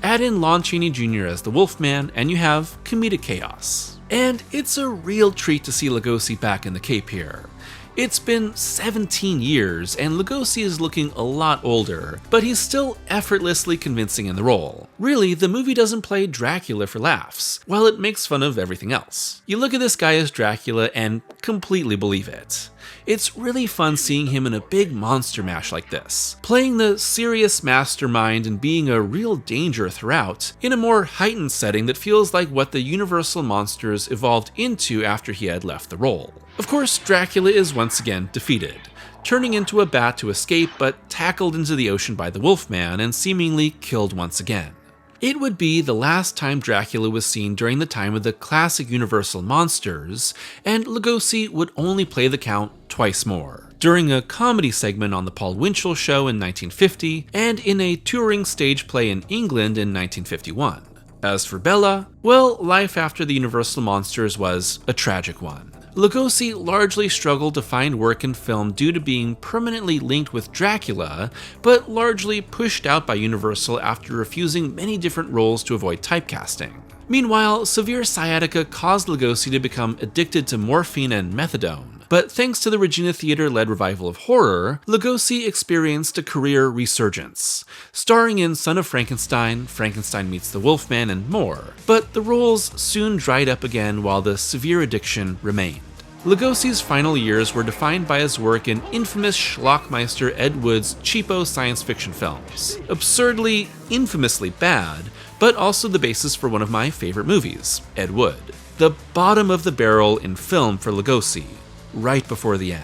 Add in Lon Chaney Jr. as the Wolfman, and you have comedic chaos. And it's a real treat to see Lugosi back in the cape here. It's been 17 years, and Lugosi is looking a lot older, but he's still effortlessly convincing in the role. Really, the movie doesn't play Dracula for laughs, while it makes fun of everything else. You look at this guy as Dracula and completely believe it. It's really fun seeing him in a big monster mash like this, playing the serious mastermind and being a real danger throughout, in a more heightened setting that feels like what the Universal monsters evolved into after he had left the role. Of course, Dracula is once again defeated, turning into a bat to escape but tackled into the ocean by the Wolfman and seemingly killed once again. It would be the last time Dracula was seen during the time of the classic Universal monsters, and Lugosi would only play the Count twice more, during a comedy segment on The Paul Winchell Show in 1950, and in a touring stage play in England in 1951. As for Bela, well, life after the Universal monsters was a tragic one. Lugosi largely struggled to find work in film due to being permanently linked with Dracula, but largely pushed out by Universal after refusing many different roles to avoid typecasting. Meanwhile, severe sciatica caused Lugosi to become addicted to morphine and methadone, but thanks to the Regina Theatre-led revival of horror, Lugosi experienced a career resurgence, starring in Son of Frankenstein, Frankenstein Meets the Wolfman, and more, but the roles soon dried up again while the severe addiction remained. Lugosi's final years were defined by his work in infamous schlockmeister Ed Wood's cheapo science fiction films. Absurdly, infamously bad, but also the basis for one of my favorite movies, Ed Wood. The bottom of the barrel in film for Lugosi, right before the end.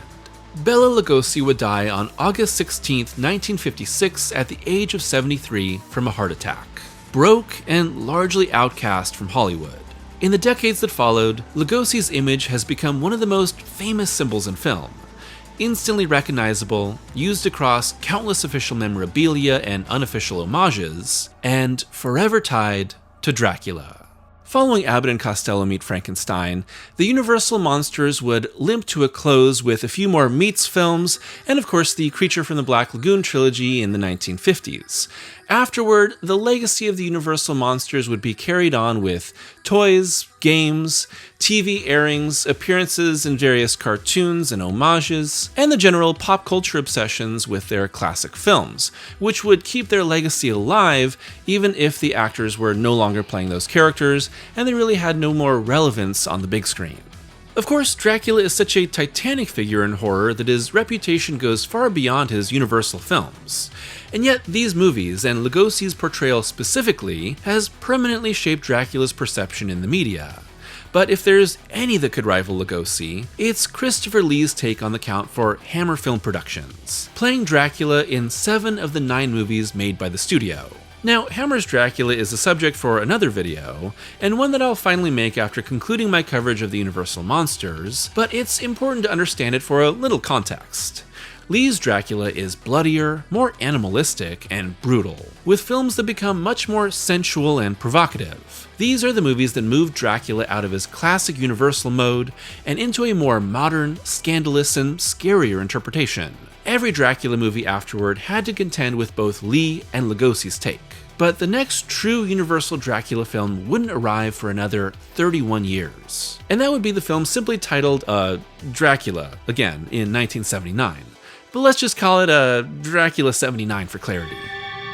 Bela Lugosi would die on August 16, 1956 at the age of 73 from a heart attack. Broke and largely outcast from Hollywood. In the decades that followed, Lugosi's image has become one of the most famous symbols in film. Instantly recognizable, used across countless official memorabilia and unofficial homages, and forever tied to Dracula. Following Abbott and Costello Meet Frankenstein, the Universal monsters would limp to a close with a few more Meets films, and of course the Creature from the Black Lagoon trilogy in the 1950s. Afterward, the legacy of the Universal monsters would be carried on with toys, games, TV airings, appearances in various cartoons and homages, and the general pop culture obsessions with their classic films, which would keep their legacy alive even if the actors were no longer playing those characters and they really had no more relevance on the big screen. Of course, Dracula is such a titanic figure in horror that his reputation goes far beyond his Universal films. And yet, these movies, and Lugosi's portrayal specifically, has permanently shaped Dracula's perception in the media. But if there's any that could rival Lugosi, it's Christopher Lee's take on the Count for Hammer Film Productions, playing Dracula in 7 of the 9 movies made by the studio. Now, Hammer's Dracula is a subject for another video, and one that I'll finally make after concluding my coverage of the Universal monsters, but it's important to understand it for a little context. Lee's Dracula is bloodier, more animalistic, and brutal, with films that become much more sensual and provocative. These are the movies that moved Dracula out of his classic Universal mode and into a more modern, scandalous, and scarier interpretation. Every Dracula movie afterward had to contend with both Lee and Lugosi's take. But the next true Universal Dracula film wouldn't arrive for another 31 years. And that would be the film simply titled, Dracula, again, in 1979. But let's just call it Dracula 79 for clarity.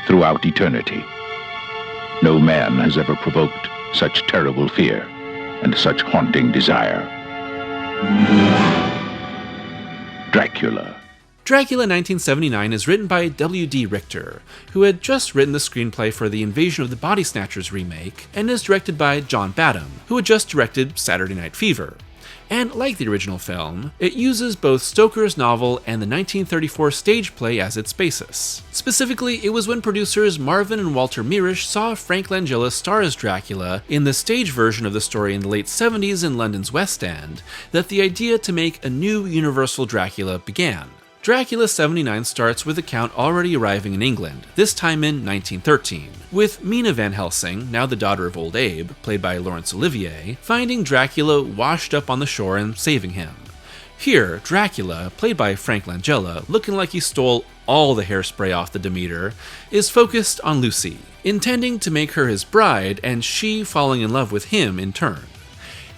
Throughout eternity, no man has ever provoked such terrible fear and such haunting desire. Dracula.
Dracula 1979 is written by W.D. Richter, who had just written the screenplay for the Invasion of the Body Snatchers remake, and is directed by John Badham, who had just directed Saturday Night Fever. And like the original film, it uses both Stoker's novel and the 1934 stage play as its basis. Specifically, it was when producers Marvin and Walter Mirisch saw Frank Langella star as Dracula in the stage version of the story in the late 70s in London's West End that the idea to make a new Universal Dracula began. Dracula 79 starts with the Count already arriving in England, this time in 1913, with Mina Van Helsing, now the daughter of Old Abe, played by Laurence Olivier, finding Dracula washed up on the shore and saving him. Here, Dracula, played by Frank Langella, looking like he stole all the hairspray off the Demeter, is focused on Lucy, intending to make her his bride and she falling in love with him in turn.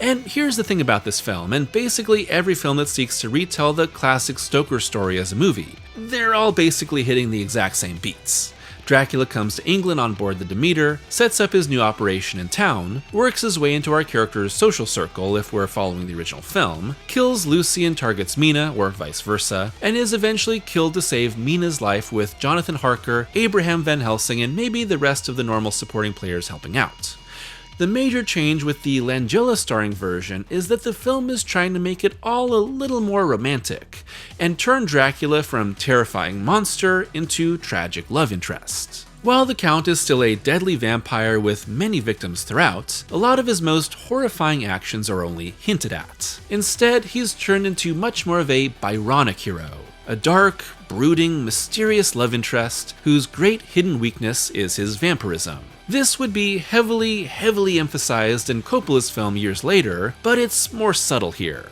And here's the thing about this film, and basically every film that seeks to retell the classic Stoker story as a movie. They're all basically hitting the exact same beats. Dracula comes to England on board the Demeter, sets up his new operation in town, works his way into our character's social circle if we're following the original film, kills Lucy and targets Mina, or vice versa, and is eventually killed to save Mina's life with Jonathan Harker, Abraham Van Helsing, and maybe the rest of the normal supporting players helping out. The major change with the Langella starring version is that the film is trying to make it all a little more romantic, and turn Dracula from terrifying monster into tragic love interest. While the Count is still a deadly vampire with many victims throughout, a lot of his most horrifying actions are only hinted at. Instead, he's turned into much more of a Byronic hero, a dark, brooding, mysterious love interest whose great hidden weakness is his vampirism. This would be heavily emphasized in Coppola's film years later, but it's more subtle here.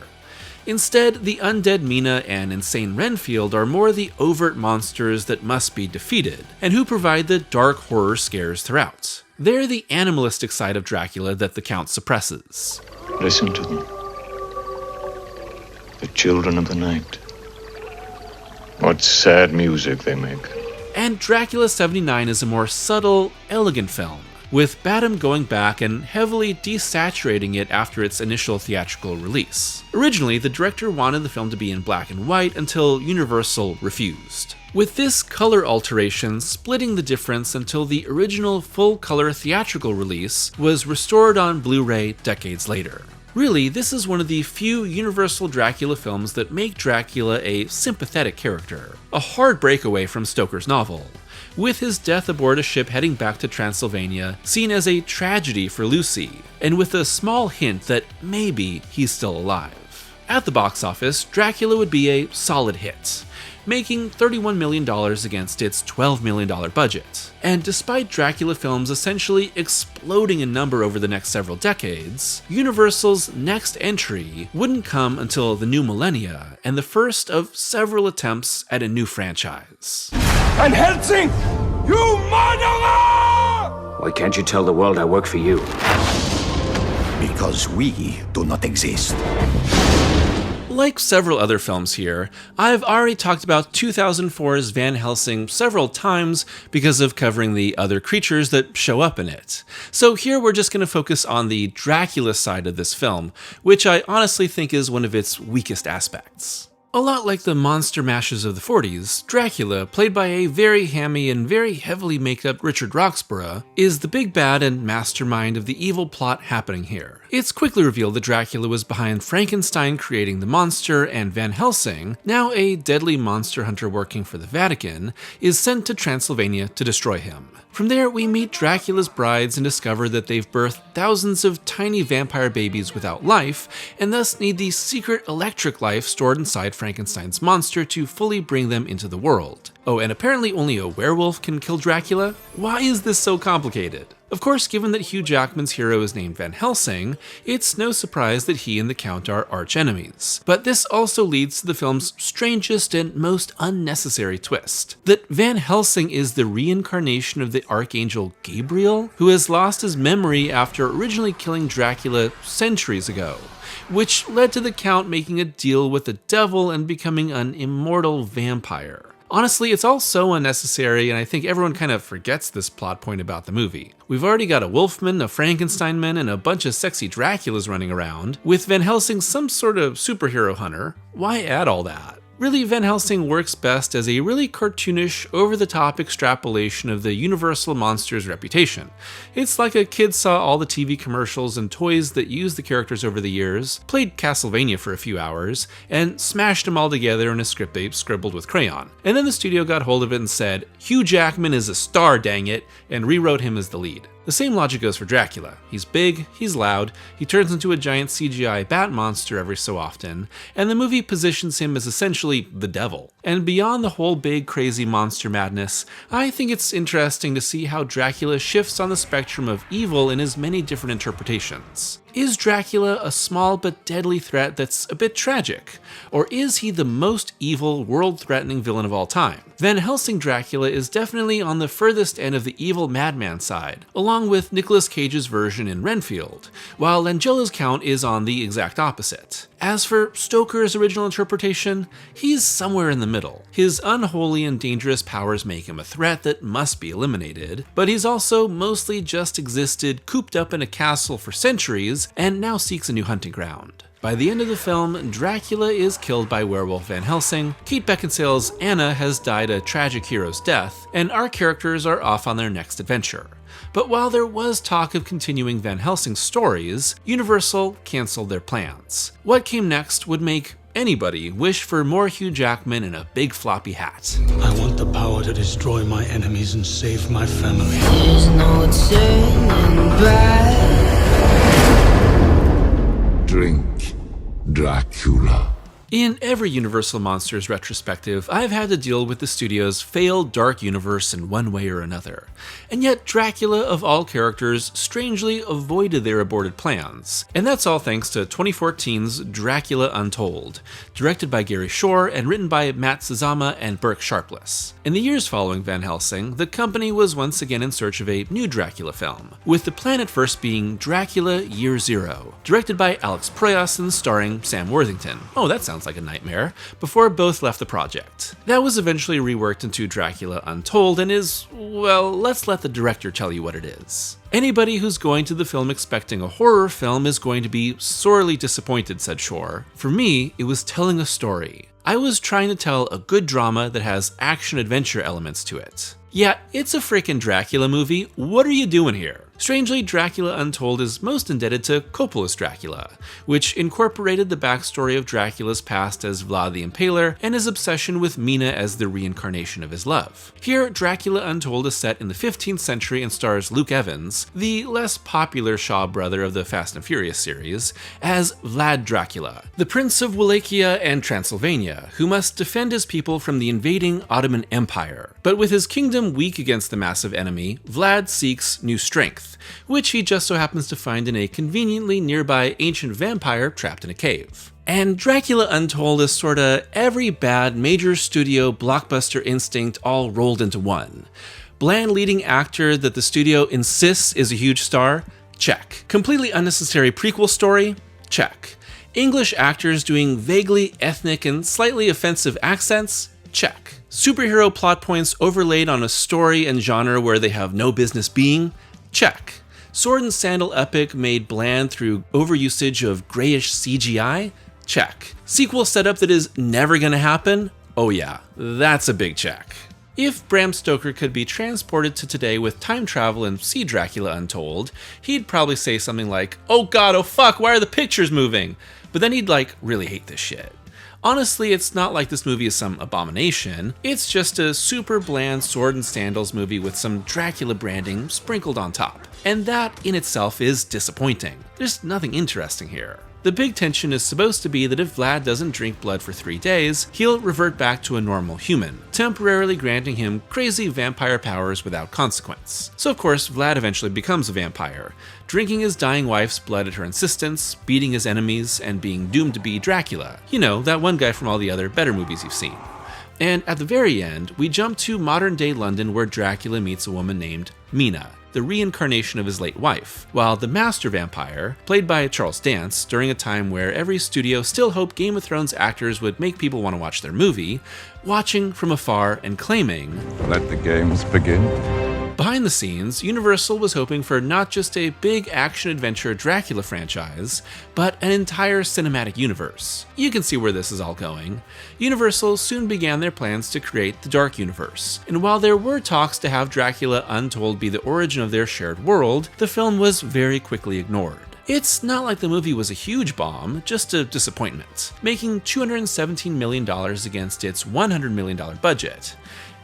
Instead, the undead Mina and insane Renfield are more the overt monsters that must be defeated, and who provide the dark horror scares throughout. They're the animalistic side of Dracula that the Count suppresses.
Listen to them. The children of the night. What sad music they make.
And Dracula 79 is a more subtle, elegant film, with Badham going back and heavily desaturating it after its initial theatrical release. Originally, the director wanted the film to be in black and white until Universal refused, with this color alteration splitting the difference until the original full-color theatrical release was restored on Blu-ray decades later. Really, this is one of the few Universal Dracula films that make Dracula a sympathetic character, a hard breakaway from Stoker's novel, with his death aboard a ship heading back to Transylvania seen as a tragedy for Lucy, and with a small hint that maybe he's still alive. At the box office, Dracula would be a solid hit, making $31 million against its $12 million budget. And despite Dracula films essentially exploding in number over the next several decades, Universal's next entry wouldn't come until the new millennia, and the first of several attempts at a new franchise.
And Helsing, you murderer!
Why can't you tell the world I work for you?
Because we do not exist.
Like several other films here, I've already talked about 2004's Van Helsing several times because of covering the other creatures that show up in it. So here we're just going to focus on the Dracula side of this film, which I honestly think is one of its weakest aspects. A lot like the monster mashes of the 40s, Dracula, played by a very hammy and very heavily make-up Richard Roxburgh, is the big bad and mastermind of the evil plot happening here. It's quickly revealed that Dracula was behind Frankenstein creating the monster, and Van Helsing, now a deadly monster hunter working for the Vatican, is sent to Transylvania to destroy him. From there, we meet Dracula's brides and discover that they've birthed thousands of tiny vampire babies without life, and thus need the secret electric life stored inside Frankenstein's monster to fully bring them into the world. Oh, and apparently only a werewolf can kill Dracula? Why is this so complicated? Of course, given that Hugh Jackman's hero is named Van Helsing, it's no surprise that he and the Count are arch-enemies. But this also leads to the film's strangest and most unnecessary twist, that Van Helsing is the reincarnation of the Archangel Gabriel, who has lost his memory after originally killing Dracula centuries ago, which led to the Count making a deal with the devil and becoming an immortal vampire. Honestly, it's all so unnecessary, and I think everyone kind of forgets this plot point about the movie. We've already got a Wolfman, a Frankensteinman, and a bunch of sexy Draculas running around, with Van Helsing some sort of superhero hunter. Why add all that? Really, Van Helsing works best as a really cartoonish, over-the-top extrapolation of the Universal monster's reputation. It's like a kid saw all the TV commercials and toys that used the characters over the years, played Castlevania for a few hours, and smashed them all together in a script they scribbled with crayon. And then the studio got hold of it and said, "Hugh Jackman is a star, dang it," and rewrote him as the lead. The same logic goes for Dracula. He's big, he's loud, he turns into a giant CGI bat monster every so often, and the movie positions him as essentially the devil. And beyond the whole big crazy monster madness, I think it's interesting to see how Dracula shifts on the spectrum of evil in his many different interpretations. Is Dracula a small but deadly threat that's a bit tragic? Or is he the most evil, world-threatening villain of all time? Van Helsing Dracula is definitely on the furthest end of the evil madman side, along with Nicolas Cage's version in Renfield, while Langella's count is on the exact opposite. As for Stoker's original interpretation, he's somewhere in the middle. His unholy and dangerous powers make him a threat that must be eliminated, but he's also mostly just existed cooped up in a castle for centuries and now seeks a new hunting ground. By the end of the film, Dracula is killed by werewolf Van Helsing, Kate Beckinsale's Anna has died a tragic hero's death, and our characters are off on their next adventure. But while there was talk of continuing Van Helsing's stories, Universal canceled their plans. What came next would make anybody wish for more Hugh Jackman in a big floppy hat.
I want the power to destroy my enemies and save my family.
There's no turning back.
Drink, Dracula.
In every Universal Monsters retrospective, I've had to deal with the studio's failed dark universe in one way or another. And yet Dracula, of all characters, strangely avoided their aborted plans. And that's all thanks to 2014's Dracula Untold, directed by Gary Shore and written by Matt Sazama and Burke Sharpless. In the years following Van Helsing, the company was once again in search of a new Dracula film, with the plan at first being Dracula Year Zero, directed by Alex Proyas and starring Sam Worthington. Oh, that sounds like a nightmare, before both left the project. That was eventually reworked into Dracula Untold and is, well, let's let the director tell you what it is. Anybody who's going to the film expecting a horror film is going to be sorely disappointed, said Shore. For me, it was telling a story. I was trying to tell a good drama that has action-adventure elements to it. Yeah, it's a freaking Dracula movie, what are you doing here? Strangely, Dracula Untold is most indebted to Coppola's Dracula, which incorporated the backstory of Dracula's past as Vlad the Impaler and his obsession with Mina as the reincarnation of his love. Here, Dracula Untold is set in the 15th century and stars Luke Evans, the less popular Shaw brother of the Fast and Furious series, as Vlad Dracula, the Prince of Wallachia and Transylvania, who must defend his people from the invading Ottoman Empire. But with his kingdom weak against the massive enemy, Vlad seeks new strength, which he just so happens to find in a conveniently nearby ancient vampire trapped in a cave. And Dracula Untold is sorta every bad major studio blockbuster instinct all rolled into one. Bland leading actor that the studio insists is a huge star? Check. Completely unnecessary prequel story? Check. English actors doing vaguely ethnic and slightly offensive accents? Check. Superhero plot points overlaid on a story and genre where they have no business being? Check. Sword and sandal epic made bland through overusage of grayish CGI? Check. Sequel setup that is never gonna happen? Oh yeah, that's a big check. If Bram Stoker could be transported to today with time travel and see Dracula Untold, he'd probably say something like, "Oh god, oh fuck, why are the pictures moving?" But then he'd really hate this shit. Honestly, it's not like this movie is some abomination, it's just a super bland sword and sandals movie with some Dracula branding sprinkled on top. And that in itself is disappointing. There's nothing interesting here. The big tension is supposed to be that if Vlad doesn't drink blood for 3 days, he'll revert back to a normal human, temporarily granting him crazy vampire powers without consequence. So of course, Vlad eventually becomes a vampire, drinking his dying wife's blood at her insistence, beating his enemies, and being doomed to be Dracula. You know, that one guy from all the other better movies you've seen. And at the very end, we jump to modern-day London where Dracula meets a woman named Mina, the reincarnation of his late wife, while the master vampire, played by Charles Dance during a time where every studio still hoped Game of Thrones actors would make people want to watch their movie, watching from afar and claiming,
Let the games begin.
Behind the scenes, Universal was hoping for not just a big action-adventure Dracula franchise, but an entire cinematic universe. You can see where this is all going. Universal soon began their plans to create the Dark Universe, and while there were talks to have Dracula Untold be the origin of their shared world, the film was very quickly ignored. It's not like the movie was a huge bomb, just a disappointment, making $217 million against its $100 million budget.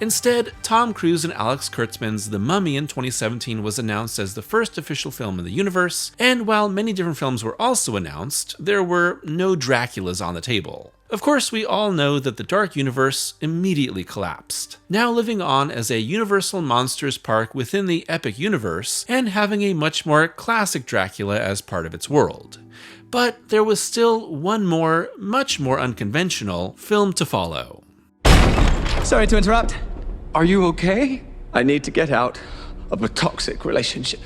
Instead, Tom Cruise and Alex Kurtzman's The Mummy in 2017 was announced as the first official film in the universe, and while many different films were also announced, there were no Draculas on the table. Of course, we all know that the Dark Universe immediately collapsed, now living on as a Universal Monsters park within the Epic Universe, and having a much more classic Dracula as part of its world. But there was still one more, much more unconventional, film to follow.
Sorry to interrupt. Are you okay? I need to get out of a toxic relationship.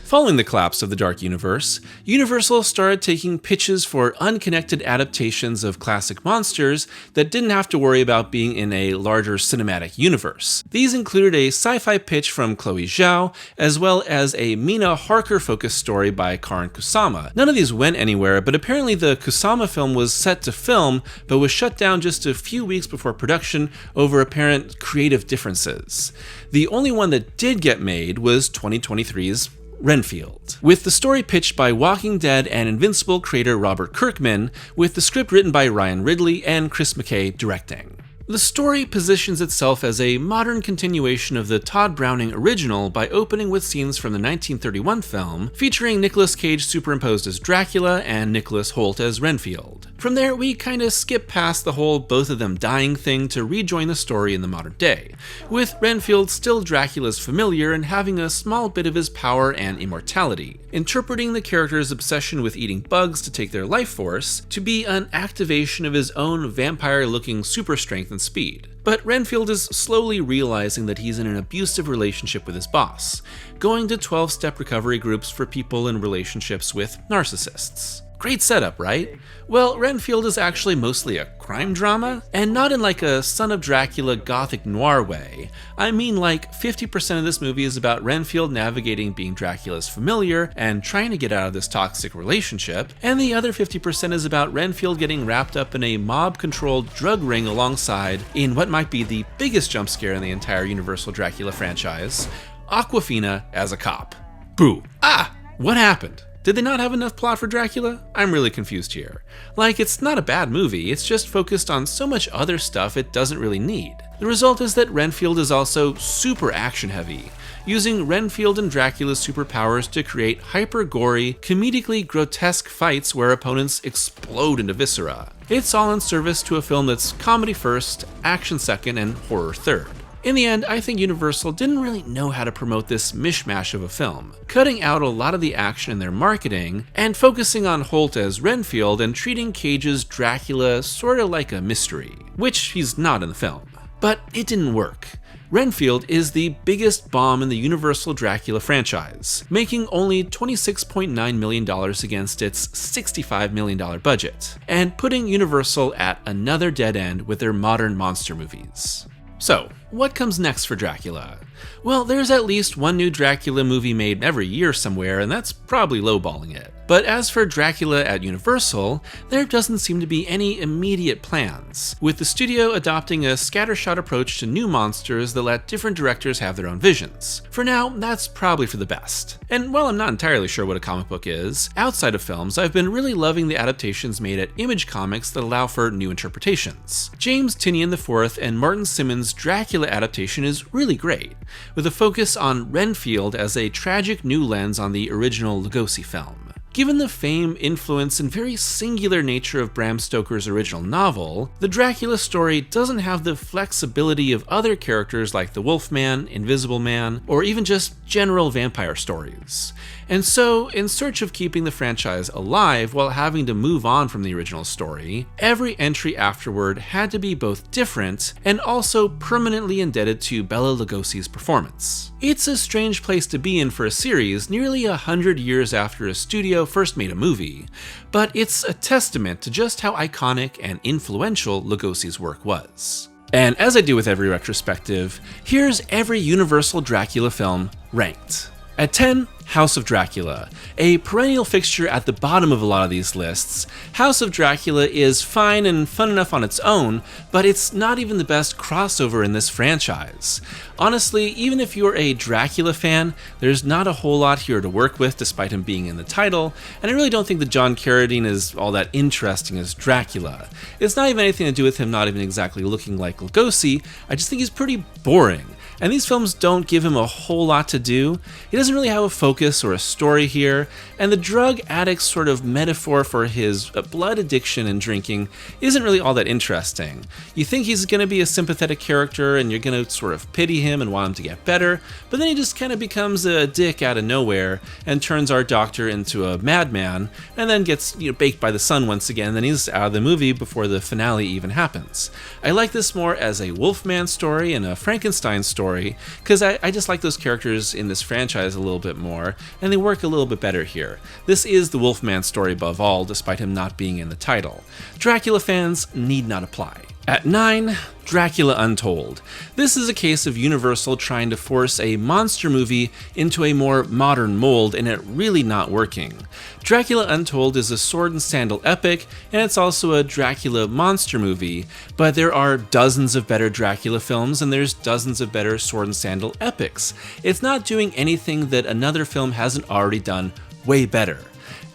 Following the collapse of the Dark Universe, Universal started taking pitches for unconnected adaptations of classic monsters that didn't have to worry about being in a larger cinematic universe. These included a sci-fi pitch from Chloe Zhao, as well as a Mina Harker-focused story by Karin Kusama. None of these went anywhere, but apparently the Kusama film was set to film, but was shut down just a few weeks before production over apparent creative differences. The only one that did get made was 2023's Renfield, with the story pitched by Walking Dead and Invincible creator Robert Kirkman, with the script written by Ryan Ridley and Chris McKay directing. The story positions itself as a modern continuation of the Todd Browning original by opening with scenes from the 1931 film, featuring Nicolas Cage superimposed as Dracula and Nicholas Hoult as Renfield. From there, we kinda skip past the whole both of them dying thing to rejoin the story in the modern day, with Renfield still Dracula's familiar and having a small bit of his power and immortality, interpreting the character's obsession with eating bugs to take their life force to be an activation of his own vampire-looking super strength and speed. But Renfield is slowly realizing that he's in an abusive relationship with his boss, going to 12-step recovery groups for people in relationships with narcissists. Great setup, right? Well, Renfield is actually mostly a crime drama, and not in like a Son of Dracula gothic noir way. I mean like 50% of this movie is about Renfield navigating being Dracula's familiar and trying to get out of this toxic relationship, and the other 50% is about Renfield getting wrapped up in a mob-controlled drug ring alongside, in what might be the biggest jump scare in the entire Universal Dracula franchise, Awkwafina as a cop. Boo. Ah! What happened? Did they not have enough plot for Dracula? I'm really confused here. Like, it's not a bad movie, it's just focused on so much other stuff it doesn't really need. The result is that Renfield is also super action-heavy, using Renfield and Dracula's superpowers to create hyper-gory, comedically grotesque fights where opponents explode into viscera. It's all in service to a film that's comedy first, action second, and horror third. In the end, I think Universal didn't really know how to promote this mishmash of a film, cutting out a lot of the action in their marketing and focusing on Hoult as Renfield and treating Cage's Dracula sorta like a mystery, which he's not in the film. But it didn't work. Renfield is the biggest bomb in the Universal Dracula franchise, making only $26.9 million against its $65 million budget, and putting Universal at another dead end with their modern monster movies. So, what comes next for Dracula? Well, there's at least one new Dracula movie made every year somewhere, and that's probably lowballing it. But as for Dracula at Universal, there doesn't seem to be any immediate plans, with the studio adopting a scattershot approach to new monsters that let different directors have their own visions. For now, that's probably for the best. And while I'm not entirely sure what a comic book is, outside of films, I've been really loving the adaptations made at Image Comics that allow for new interpretations. James Tynion IV and Martin Simmons' Dracula adaptation is really great, with a focus on Renfield as a tragic new lens on the original Lugosi film. Given the fame, influence, and very singular nature of Bram Stoker's original novel, the Dracula story doesn't have the flexibility of other characters like the Wolfman, Invisible Man, or even just general vampire stories. And so, in search of keeping the franchise alive while having to move on from the original story, every entry afterward had to be both different and also permanently indebted to Bela Lugosi's performance. It's a strange place to be in for a series nearly 100 years after a studio first made a movie, but it's a testament to just how iconic and influential Lugosi's work was. And as I do with every retrospective, here's every Universal Dracula film ranked. At 10, House of Dracula. A perennial fixture at the bottom of a lot of these lists, House of Dracula is fine and fun enough on its own, but it's not even the best crossover in this franchise. Honestly, even if you're a Dracula fan, there's not a whole lot here to work with despite him being in the title, and I really don't think that John Carradine is all that interesting as Dracula. It's not even anything to do with him not even exactly looking like Lugosi, I just think he's pretty boring. and these films don't give him a whole lot to do. He doesn't really have a focus or a story here, and the drug addict's sort of metaphor for his blood addiction and drinking isn't really all that interesting. You think he's going to be a sympathetic character and you're going to sort of pity him and want him to get better, but then he just kind of becomes a dick out of nowhere and turns our doctor into a madman, and then gets baked by the sun once again, then he's out of the movie before the finale even happens. I like this more as a Wolfman story and a Frankenstein story, because I just like those characters in this franchise a little bit more, and they work a little bit better here. This is the Wolfman story above all, despite him not being in the title. Dracula fans need not apply. At 9, Dracula Untold. This is a case of Universal trying to force a monster movie into a more modern mold and it really not working. Dracula Untold is a sword and sandal epic, and it's also a Dracula monster movie, but there are dozens of better Dracula films and there's dozens of better sword and sandal epics. It's not doing anything that another film hasn't already done way better.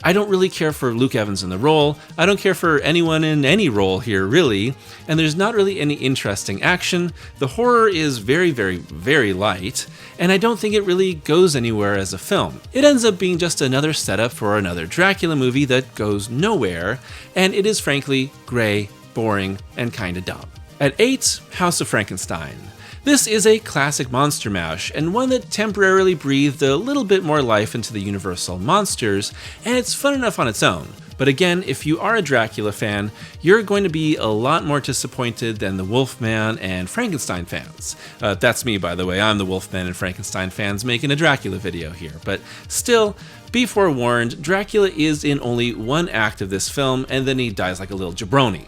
I don't really care for Luke Evans in the role, I don't care for anyone in any role here really, and there's not really any interesting action, the horror is very, very, very light, and I don't think it really goes anywhere as a film. It ends up being just another setup for another Dracula movie that goes nowhere, and it is frankly gray, boring, and kinda dumb. At 8, House of Frankenstein. This is a classic monster mash, and one that temporarily breathed a little bit more life into the Universal monsters, and it's fun enough on its own. But again, if you are a Dracula fan, you're going to be a lot more disappointed than the Wolfman and Frankenstein fans. That's me, by the way, I'm the Wolfman and Frankenstein fans making a Dracula video here, but still, be forewarned, Dracula is in only one act of this film, and then he dies like a little jabroni.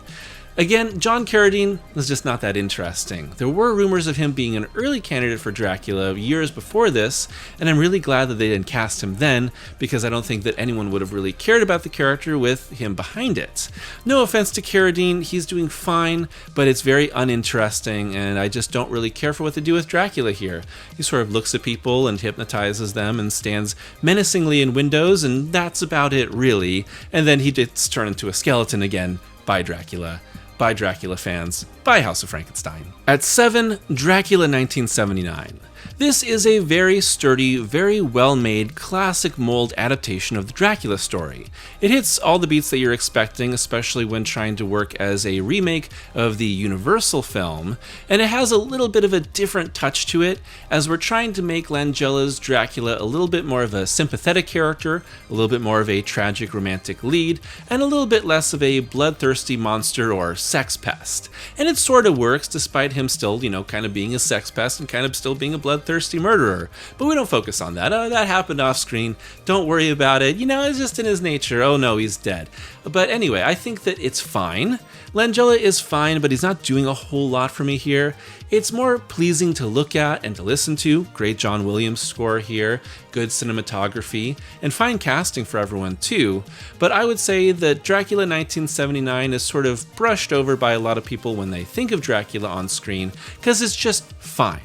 Again, John Carradine was just not that interesting. There were rumors of him being an early candidate for Dracula years before this, and I'm really glad that they didn't cast him then, because I don't think that anyone would have really cared about the character with him behind it. No offense to Carradine, he's doing fine, but it's very uninteresting, and I just don't really care for what they do with Dracula here. He sort of looks at people and hypnotizes them and stands menacingly in windows, and that's about it really, and then he gets turned into a skeleton again by Dracula. By Dracula fans, by House of Frankenstein. At 7, Dracula 1979. This is a very sturdy, very well-made, classic mold adaptation of the Dracula story. It hits all the beats that you're expecting, especially when trying to work as a remake of the Universal film, and it has a little bit of a different touch to it, as we're trying to make Langella's Dracula a little bit more of a sympathetic character, a little bit more of a tragic romantic lead, and a little bit less of a bloodthirsty monster or sex pest. And it sort of works, despite him still, kind of being a sex pest and kind of still being a bloodthirsty murderer. But we don't focus on that. Oh, that happened off screen. Don't worry about it. It's just in his nature. Oh no, he's dead. But anyway, I think that it's fine. Langella is fine, but he's not doing a whole lot for me here. It's more pleasing to look at and to listen to. Great John Williams score here, good cinematography, and fine casting for everyone too. But I would say that Dracula 1979 is sort of brushed over by a lot of people when they think of Dracula on screen, because it's just fine.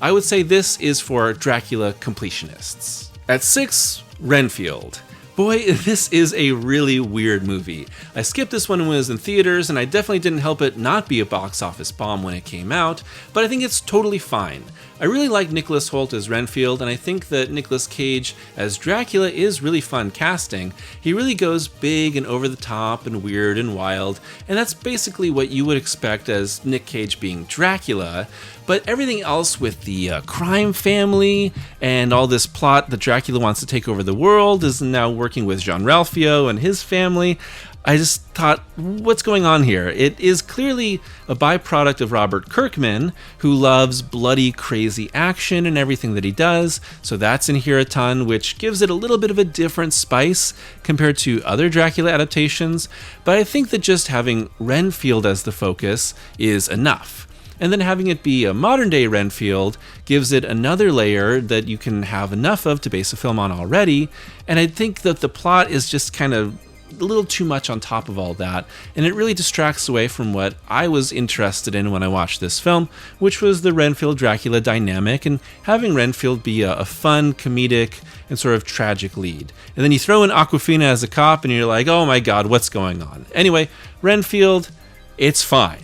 I would say this is for Dracula completionists. At 6, Renfield. Boy, this is a really weird movie. I skipped this one when it was in theaters, and I definitely didn't help it not be a box office bomb when it came out, but I think it's totally fine. I really like Nicholas Hoult as Renfield, and I think that Nicolas Cage as Dracula is really fun casting. He really goes big and over the top and weird and wild, and that's basically what you would expect as Nick Cage being Dracula, but everything else with the crime family and all this plot that Dracula wants to take over the world is now working with Jean-Ralphio and his family. I just thought, what's going on here? It is clearly a byproduct of Robert Kirkman, who loves bloody, crazy action and everything that he does, so that's in here a ton, which gives it a little bit of a different spice compared to other Dracula adaptations, but I think that just having Renfield as the focus is enough. And then having it be a modern-day Renfield gives it another layer that you can have enough of to base a film on already, and I think that the plot is just kind of a little too much on top of all that, and it really distracts away from what I was interested in when I watched this film, which was the Renfield-Dracula dynamic, and having Renfield be a fun, comedic, and sort of tragic lead. And then you throw in Awkwafina as a cop, and you're like, oh my god, what's going on? Anyway, Renfield, it's fine.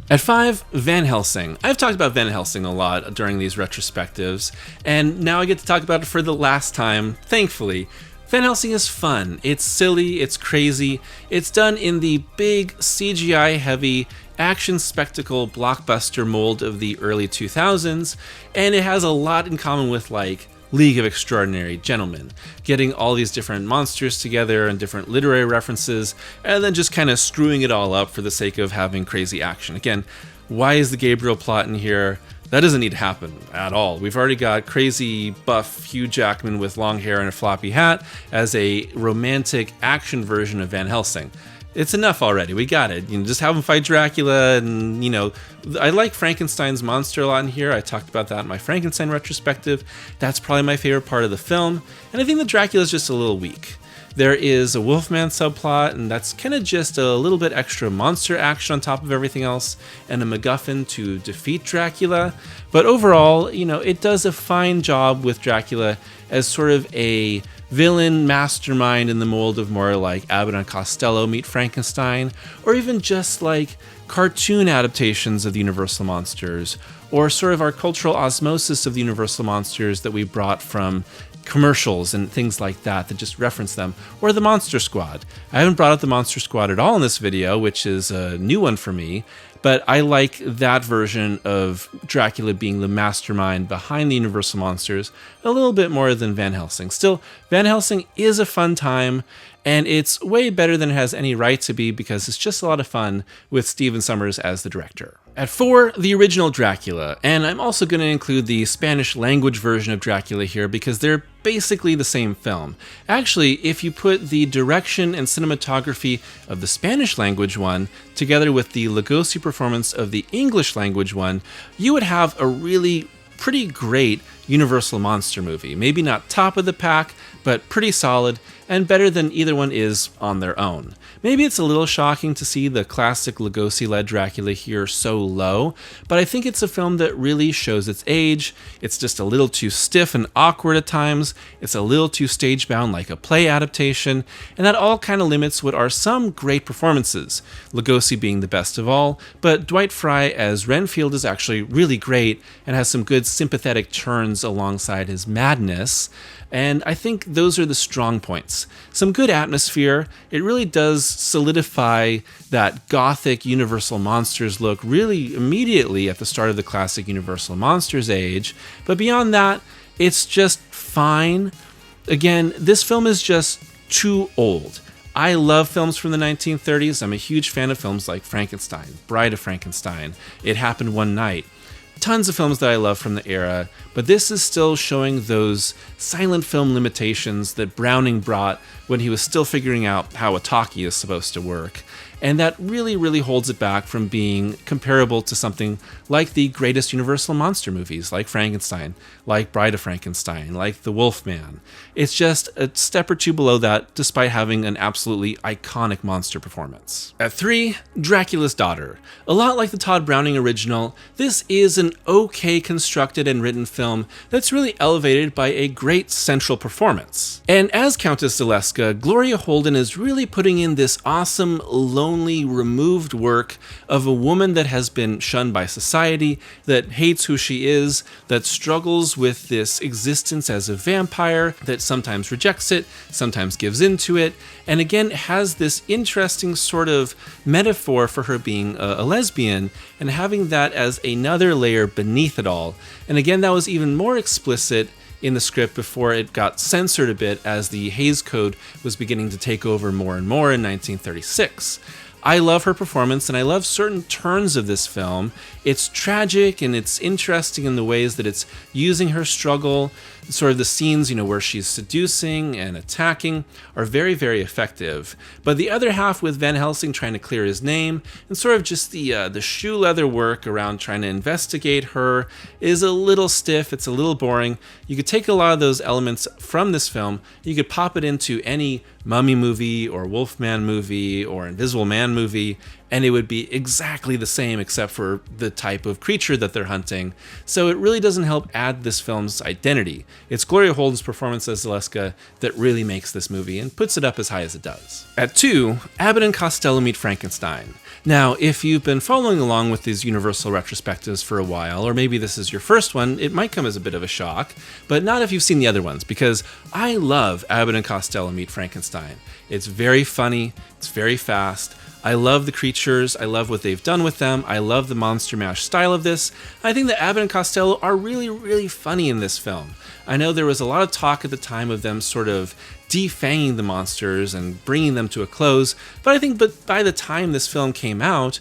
At 5, Van Helsing. I've talked about Van Helsing a lot during these retrospectives, and now I get to talk about it for the last time, thankfully. Van Helsing is fun. It's silly, it's crazy. It's done in the big CGI-heavy action spectacle blockbuster mold of the early 2000s, and it has a lot in common with, like, League of Extraordinary Gentlemen, getting all these different monsters together and different literary references, and then just kind of screwing it all up for the sake of having crazy action. Again, why is the Gabriel plot in here? That doesn't need to happen at all. We've already got crazy buff Hugh Jackman with long hair and a floppy hat as a romantic action version of Van Helsing. It's enough already. We got it. Just have him fight Dracula, and I like Frankenstein's monster a lot in here. I talked about that in my Frankenstein retrospective. That's probably my favorite part of the film, and I think that Dracula is just a little weak. There is a Wolfman subplot, and that's kind of just a little bit extra monster action on top of everything else, and a MacGuffin to defeat Dracula. But overall, it does a fine job with Dracula as sort of a villain mastermind in the mold of more like Abbott and Costello meet Frankenstein, or even just like cartoon adaptations of the Universal monsters, or sort of our cultural osmosis of the Universal monsters that we brought from commercials and things like that just reference them, or the Monster Squad. I haven't brought up the Monster Squad at all in this video, which is a new one for me, but I like that version of Dracula being the mastermind behind the Universal monsters a little bit more than Van Helsing. Still, Van Helsing is a fun time, and it's way better than it has any right to be because it's just a lot of fun with Stephen Sommers as the director. At 4, the original Dracula, and I'm also going to include the Spanish language version of Dracula here because they're basically the same film. Actually, if you put the direction and cinematography of the Spanish language one together with the Lugosi performance of the English language one, you would have a really pretty great Universal monster movie. Maybe not top of the pack, but pretty solid, and better than either one is on their own. Maybe it's a little shocking to see the classic Lugosi-led Dracula here so low, but I think it's a film that really shows its age. It's just a little too stiff and awkward at times. It's a little too stage-bound like a play adaptation, and that all kind of limits what are some great performances, Lugosi being the best of all, but Dwight Frye as Renfield is actually really great and has some good sympathetic turns alongside his madness, and I think those are the strong points. Some good atmosphere. It really does solidify that gothic Universal Monsters look really immediately at the start of the classic Universal Monsters age, but beyond that, it's just fine. Again, this film is just too old. I love films from the 1930s. I'm a huge fan of films like Frankenstein, Bride of Frankenstein, It Happened One Night. Tons of films that I love from the era, but this is still showing those silent film limitations that Browning brought when he was still figuring out how a talkie is supposed to work. And that really, really holds it back from being comparable to something like the greatest Universal monster movies, like Frankenstein, like Bride of Frankenstein, like The Wolfman. It's just a step or two below that, despite having an absolutely iconic monster performance. At 3, Dracula's Daughter. A lot like the Todd Browning original, this is an okay constructed and written film that's really elevated by a great central performance. And as Countess Zaleska, Gloria Holden is really putting in this awesome, lonely, removed work of a woman that has been shunned by society, that hates who she is, that struggles with this existence as a vampire, that sometimes rejects it, sometimes gives into it, and again has this interesting sort of metaphor for her being a lesbian and having that as another layer beneath it all. And again, that was even more explicit in the script before it got censored a bit as the Hays Code was beginning to take over more and more in 1936. I love her performance, and I love certain turns of this film. It's tragic, and it's interesting in the ways that it's using her struggle. Sort of the scenes, where she's seducing and attacking are very, very effective. But the other half with Van Helsing trying to clear his name, and sort of just the shoe leather work around trying to investigate her is a little stiff, it's a little boring. You could take a lot of those elements from this film, you could pop it into any Mummy movie or Wolfman movie or Invisible Man movie, and it would be exactly the same except for the type of creature that they're hunting. So it really doesn't help add this film's identity. It's Gloria Holden's performance as Zaleska that really makes this movie and puts it up as high as it does. At 2, Abbott and Costello Meet Frankenstein. Now, if you've been following along with these Universal retrospectives for a while, or maybe this is your first one, it might come as a bit of a shock, but not if you've seen the other ones, because I love Abbott and Costello Meet Frankenstein. It's very funny, it's very fast, I love the creatures, I love what they've done with them, I love the Monster Mash style of this. I think that Abbott and Costello are really, really funny in this film. I know there was a lot of talk at the time of them sort of defanging the monsters and bringing them to a close, but I think by the time this film came out,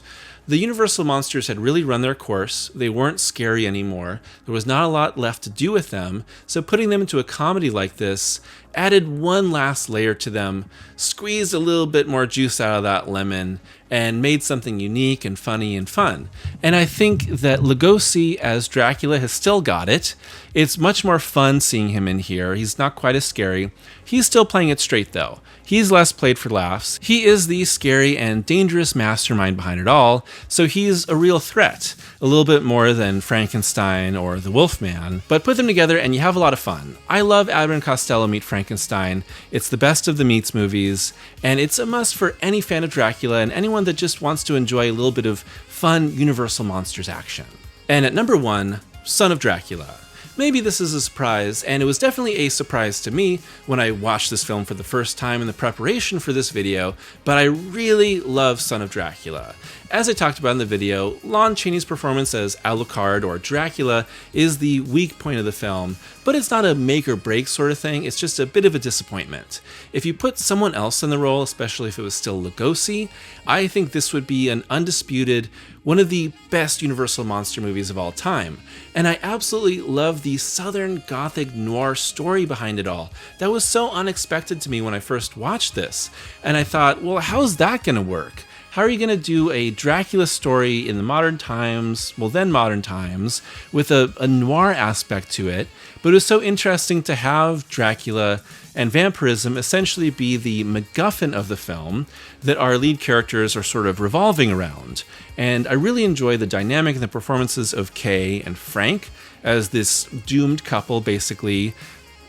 the Universal monsters had really run their course. They weren't scary anymore. There was not a lot left to do with them, so putting them into a comedy like this added one last layer to them, squeezed a little bit more juice out of that lemon, and made something unique and funny and fun. And I think that Lugosi as Dracula has still got it. It's much more fun seeing him in here. He's not quite as scary. He's still playing it straight though. He's less played for laughs. He is the scary and dangerous mastermind behind it all, so he's a real threat. A little bit more than Frankenstein or the Wolfman, but put them together and you have a lot of fun. I love Abbott and Costello Meet Frankenstein. It's the best of the Meets movies, and it's a must for any fan of Dracula and anyone that just wants to enjoy a little bit of fun Universal Monsters action. And at number 1, Son of Dracula. Maybe this is a surprise, and it was definitely a surprise to me when I watched this film for the first time in the preparation for this video, but I really love Son of Dracula. As I talked about in the video, Lon Chaney's performance as Alucard, or Dracula, is the weak point of the film, but it's not a make or break sort of thing, it's just a bit of a disappointment. If you put someone else in the role, especially if it was still Lugosi, I think this would be an undisputed, one of the best Universal monster movies of all time. And I absolutely love the Southern Gothic noir story behind it all. That was so unexpected to me when I first watched this. And I thought, well, how's that gonna work? How are you going to do a Dracula story in the modern times, well then modern times, with a noir aspect to it? But it was so interesting to have Dracula and vampirism essentially be the MacGuffin of the film that our lead characters are sort of revolving around. And I really enjoy the dynamic and the performances of Kay and Frank as this doomed couple basically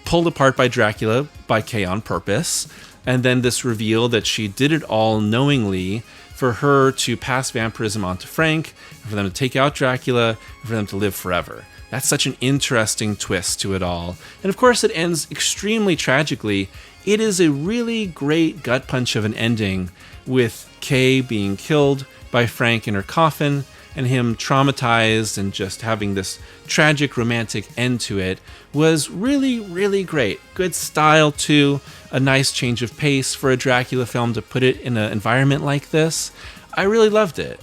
pulled apart by Dracula by Kay on purpose. And then this reveal that she did it all knowingly for her to pass vampirism on to Frank, and for them to take out Dracula, and for them to live forever. That's such an interesting twist to it all. And of course it ends extremely tragically. It is a really great gut punch of an ending, with Kay being killed by Frank in her coffin, and him traumatized and just having this tragic romantic end to it was really, really great. Good style too, a nice change of pace for a Dracula film to put it in an environment like this. I really loved it.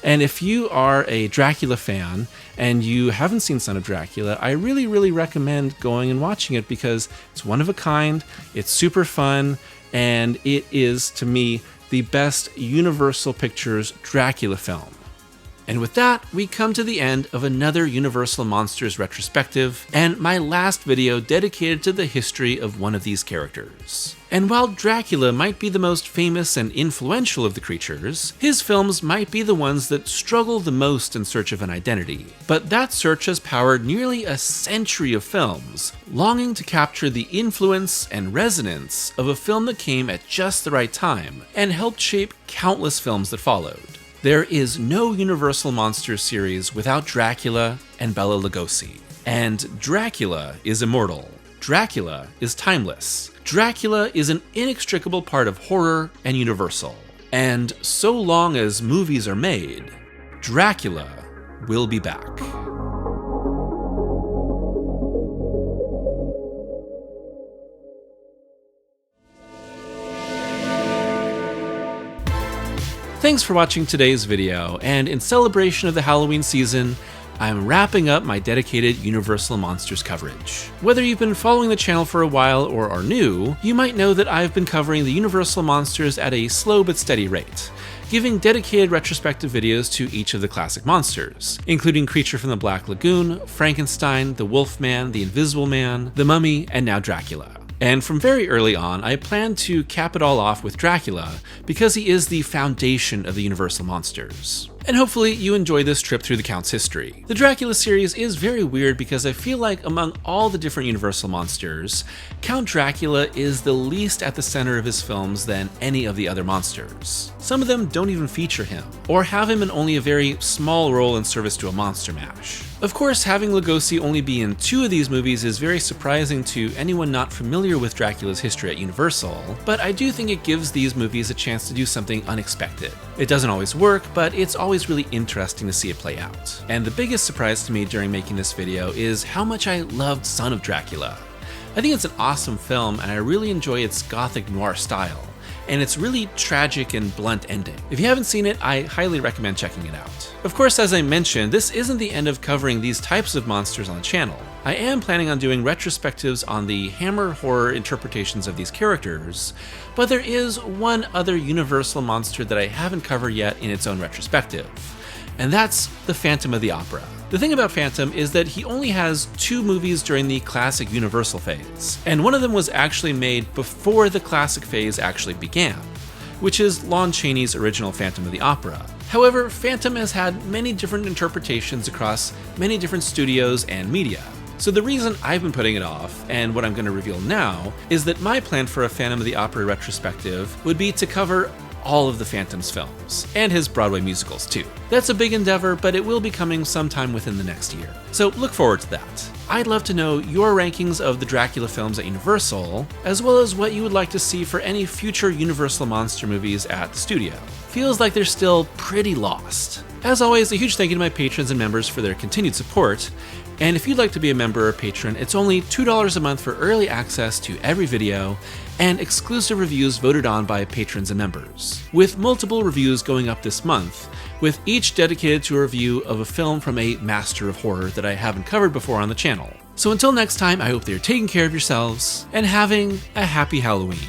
And if you are a Dracula fan and you haven't seen Son of Dracula, I really, really recommend going and watching it because it's one of a kind, it's super fun, and it is, to me, the best Universal Pictures Dracula film. And with that, we come to the end of another Universal Monsters retrospective, and my last video dedicated to the history of one of these characters. And while Dracula might be the most famous and influential of the creatures, his films might be the ones that struggle the most in search of an identity. But that search has powered nearly a century of films, longing to capture the influence and resonance of a film that came at just the right time, and helped shape countless films that followed. There is no Universal Monsters series without Dracula and Bela Lugosi. And Dracula is immortal. Dracula is timeless. Dracula is an inextricable part of horror and Universal. And so long as movies are made, Dracula will be back. Thanks for watching today's video, and in celebration of the Halloween season, I'm wrapping up my dedicated Universal Monsters coverage. Whether you've been following the channel for a while or are new, you might know that I've been covering the Universal Monsters at a slow but steady rate, giving dedicated retrospective videos to each of the classic monsters, including Creature from the Black Lagoon, Frankenstein, the Wolfman, the Invisible Man, the Mummy, and now Dracula. And from very early on, I planned to cap it all off with Dracula, because he is the foundation of the Universal monsters. And hopefully you enjoy this trip through the Count's history. The Dracula series is very weird because I feel like among all the different Universal monsters, Count Dracula is the least at the center of his films than any of the other monsters. Some of them don't even feature him, or have him in only a very small role in service to a monster mash. Of course, having Lugosi only be in 2 of these movies is very surprising to anyone not familiar with Dracula's history at Universal, but I do think it gives these movies a chance to do something unexpected. It doesn't always work, but it's always really interesting to see it play out. And the biggest surprise to me during making this video is how much I loved Son of Dracula. I think it's an awesome film, and I really enjoy its gothic noir style, and its really tragic and blunt ending. If you haven't seen it, I highly recommend checking it out. Of course, as I mentioned, this isn't the end of covering these types of monsters on the channel. I am planning on doing retrospectives on the Hammer horror interpretations of these characters, but there is one other Universal monster that I haven't covered yet in its own retrospective, and that's the Phantom of the Opera. The thing about Phantom is that he only has 2 movies during the classic Universal phase, and one of them was actually made before the classic phase actually began, which is Lon Chaney's original Phantom of the Opera. However, Phantom has had many different interpretations across many different studios and media. So the reason I've been putting it off, and what I'm going to reveal now, is that my plan for a Phantom of the Opera retrospective would be to cover all of the Phantom's films, and his Broadway musicals too. That's a big endeavor, but it will be coming sometime within the next year. So look forward to that. I'd love to know your rankings of the Dracula films at Universal, as well as what you would like to see for any future Universal monster movies at the studio. Feels like they're still pretty lost. As always, a huge thank you to my patrons and members for their continued support. And if you'd like to be a member or patron, it's only $2 a month for early access to every video and exclusive reviews voted on by patrons and members, with multiple reviews going up this month, with each dedicated to a review of a film from a master of horror that I haven't covered before on the channel. So until next time, I hope that you're taking care of yourselves and having a happy Halloween.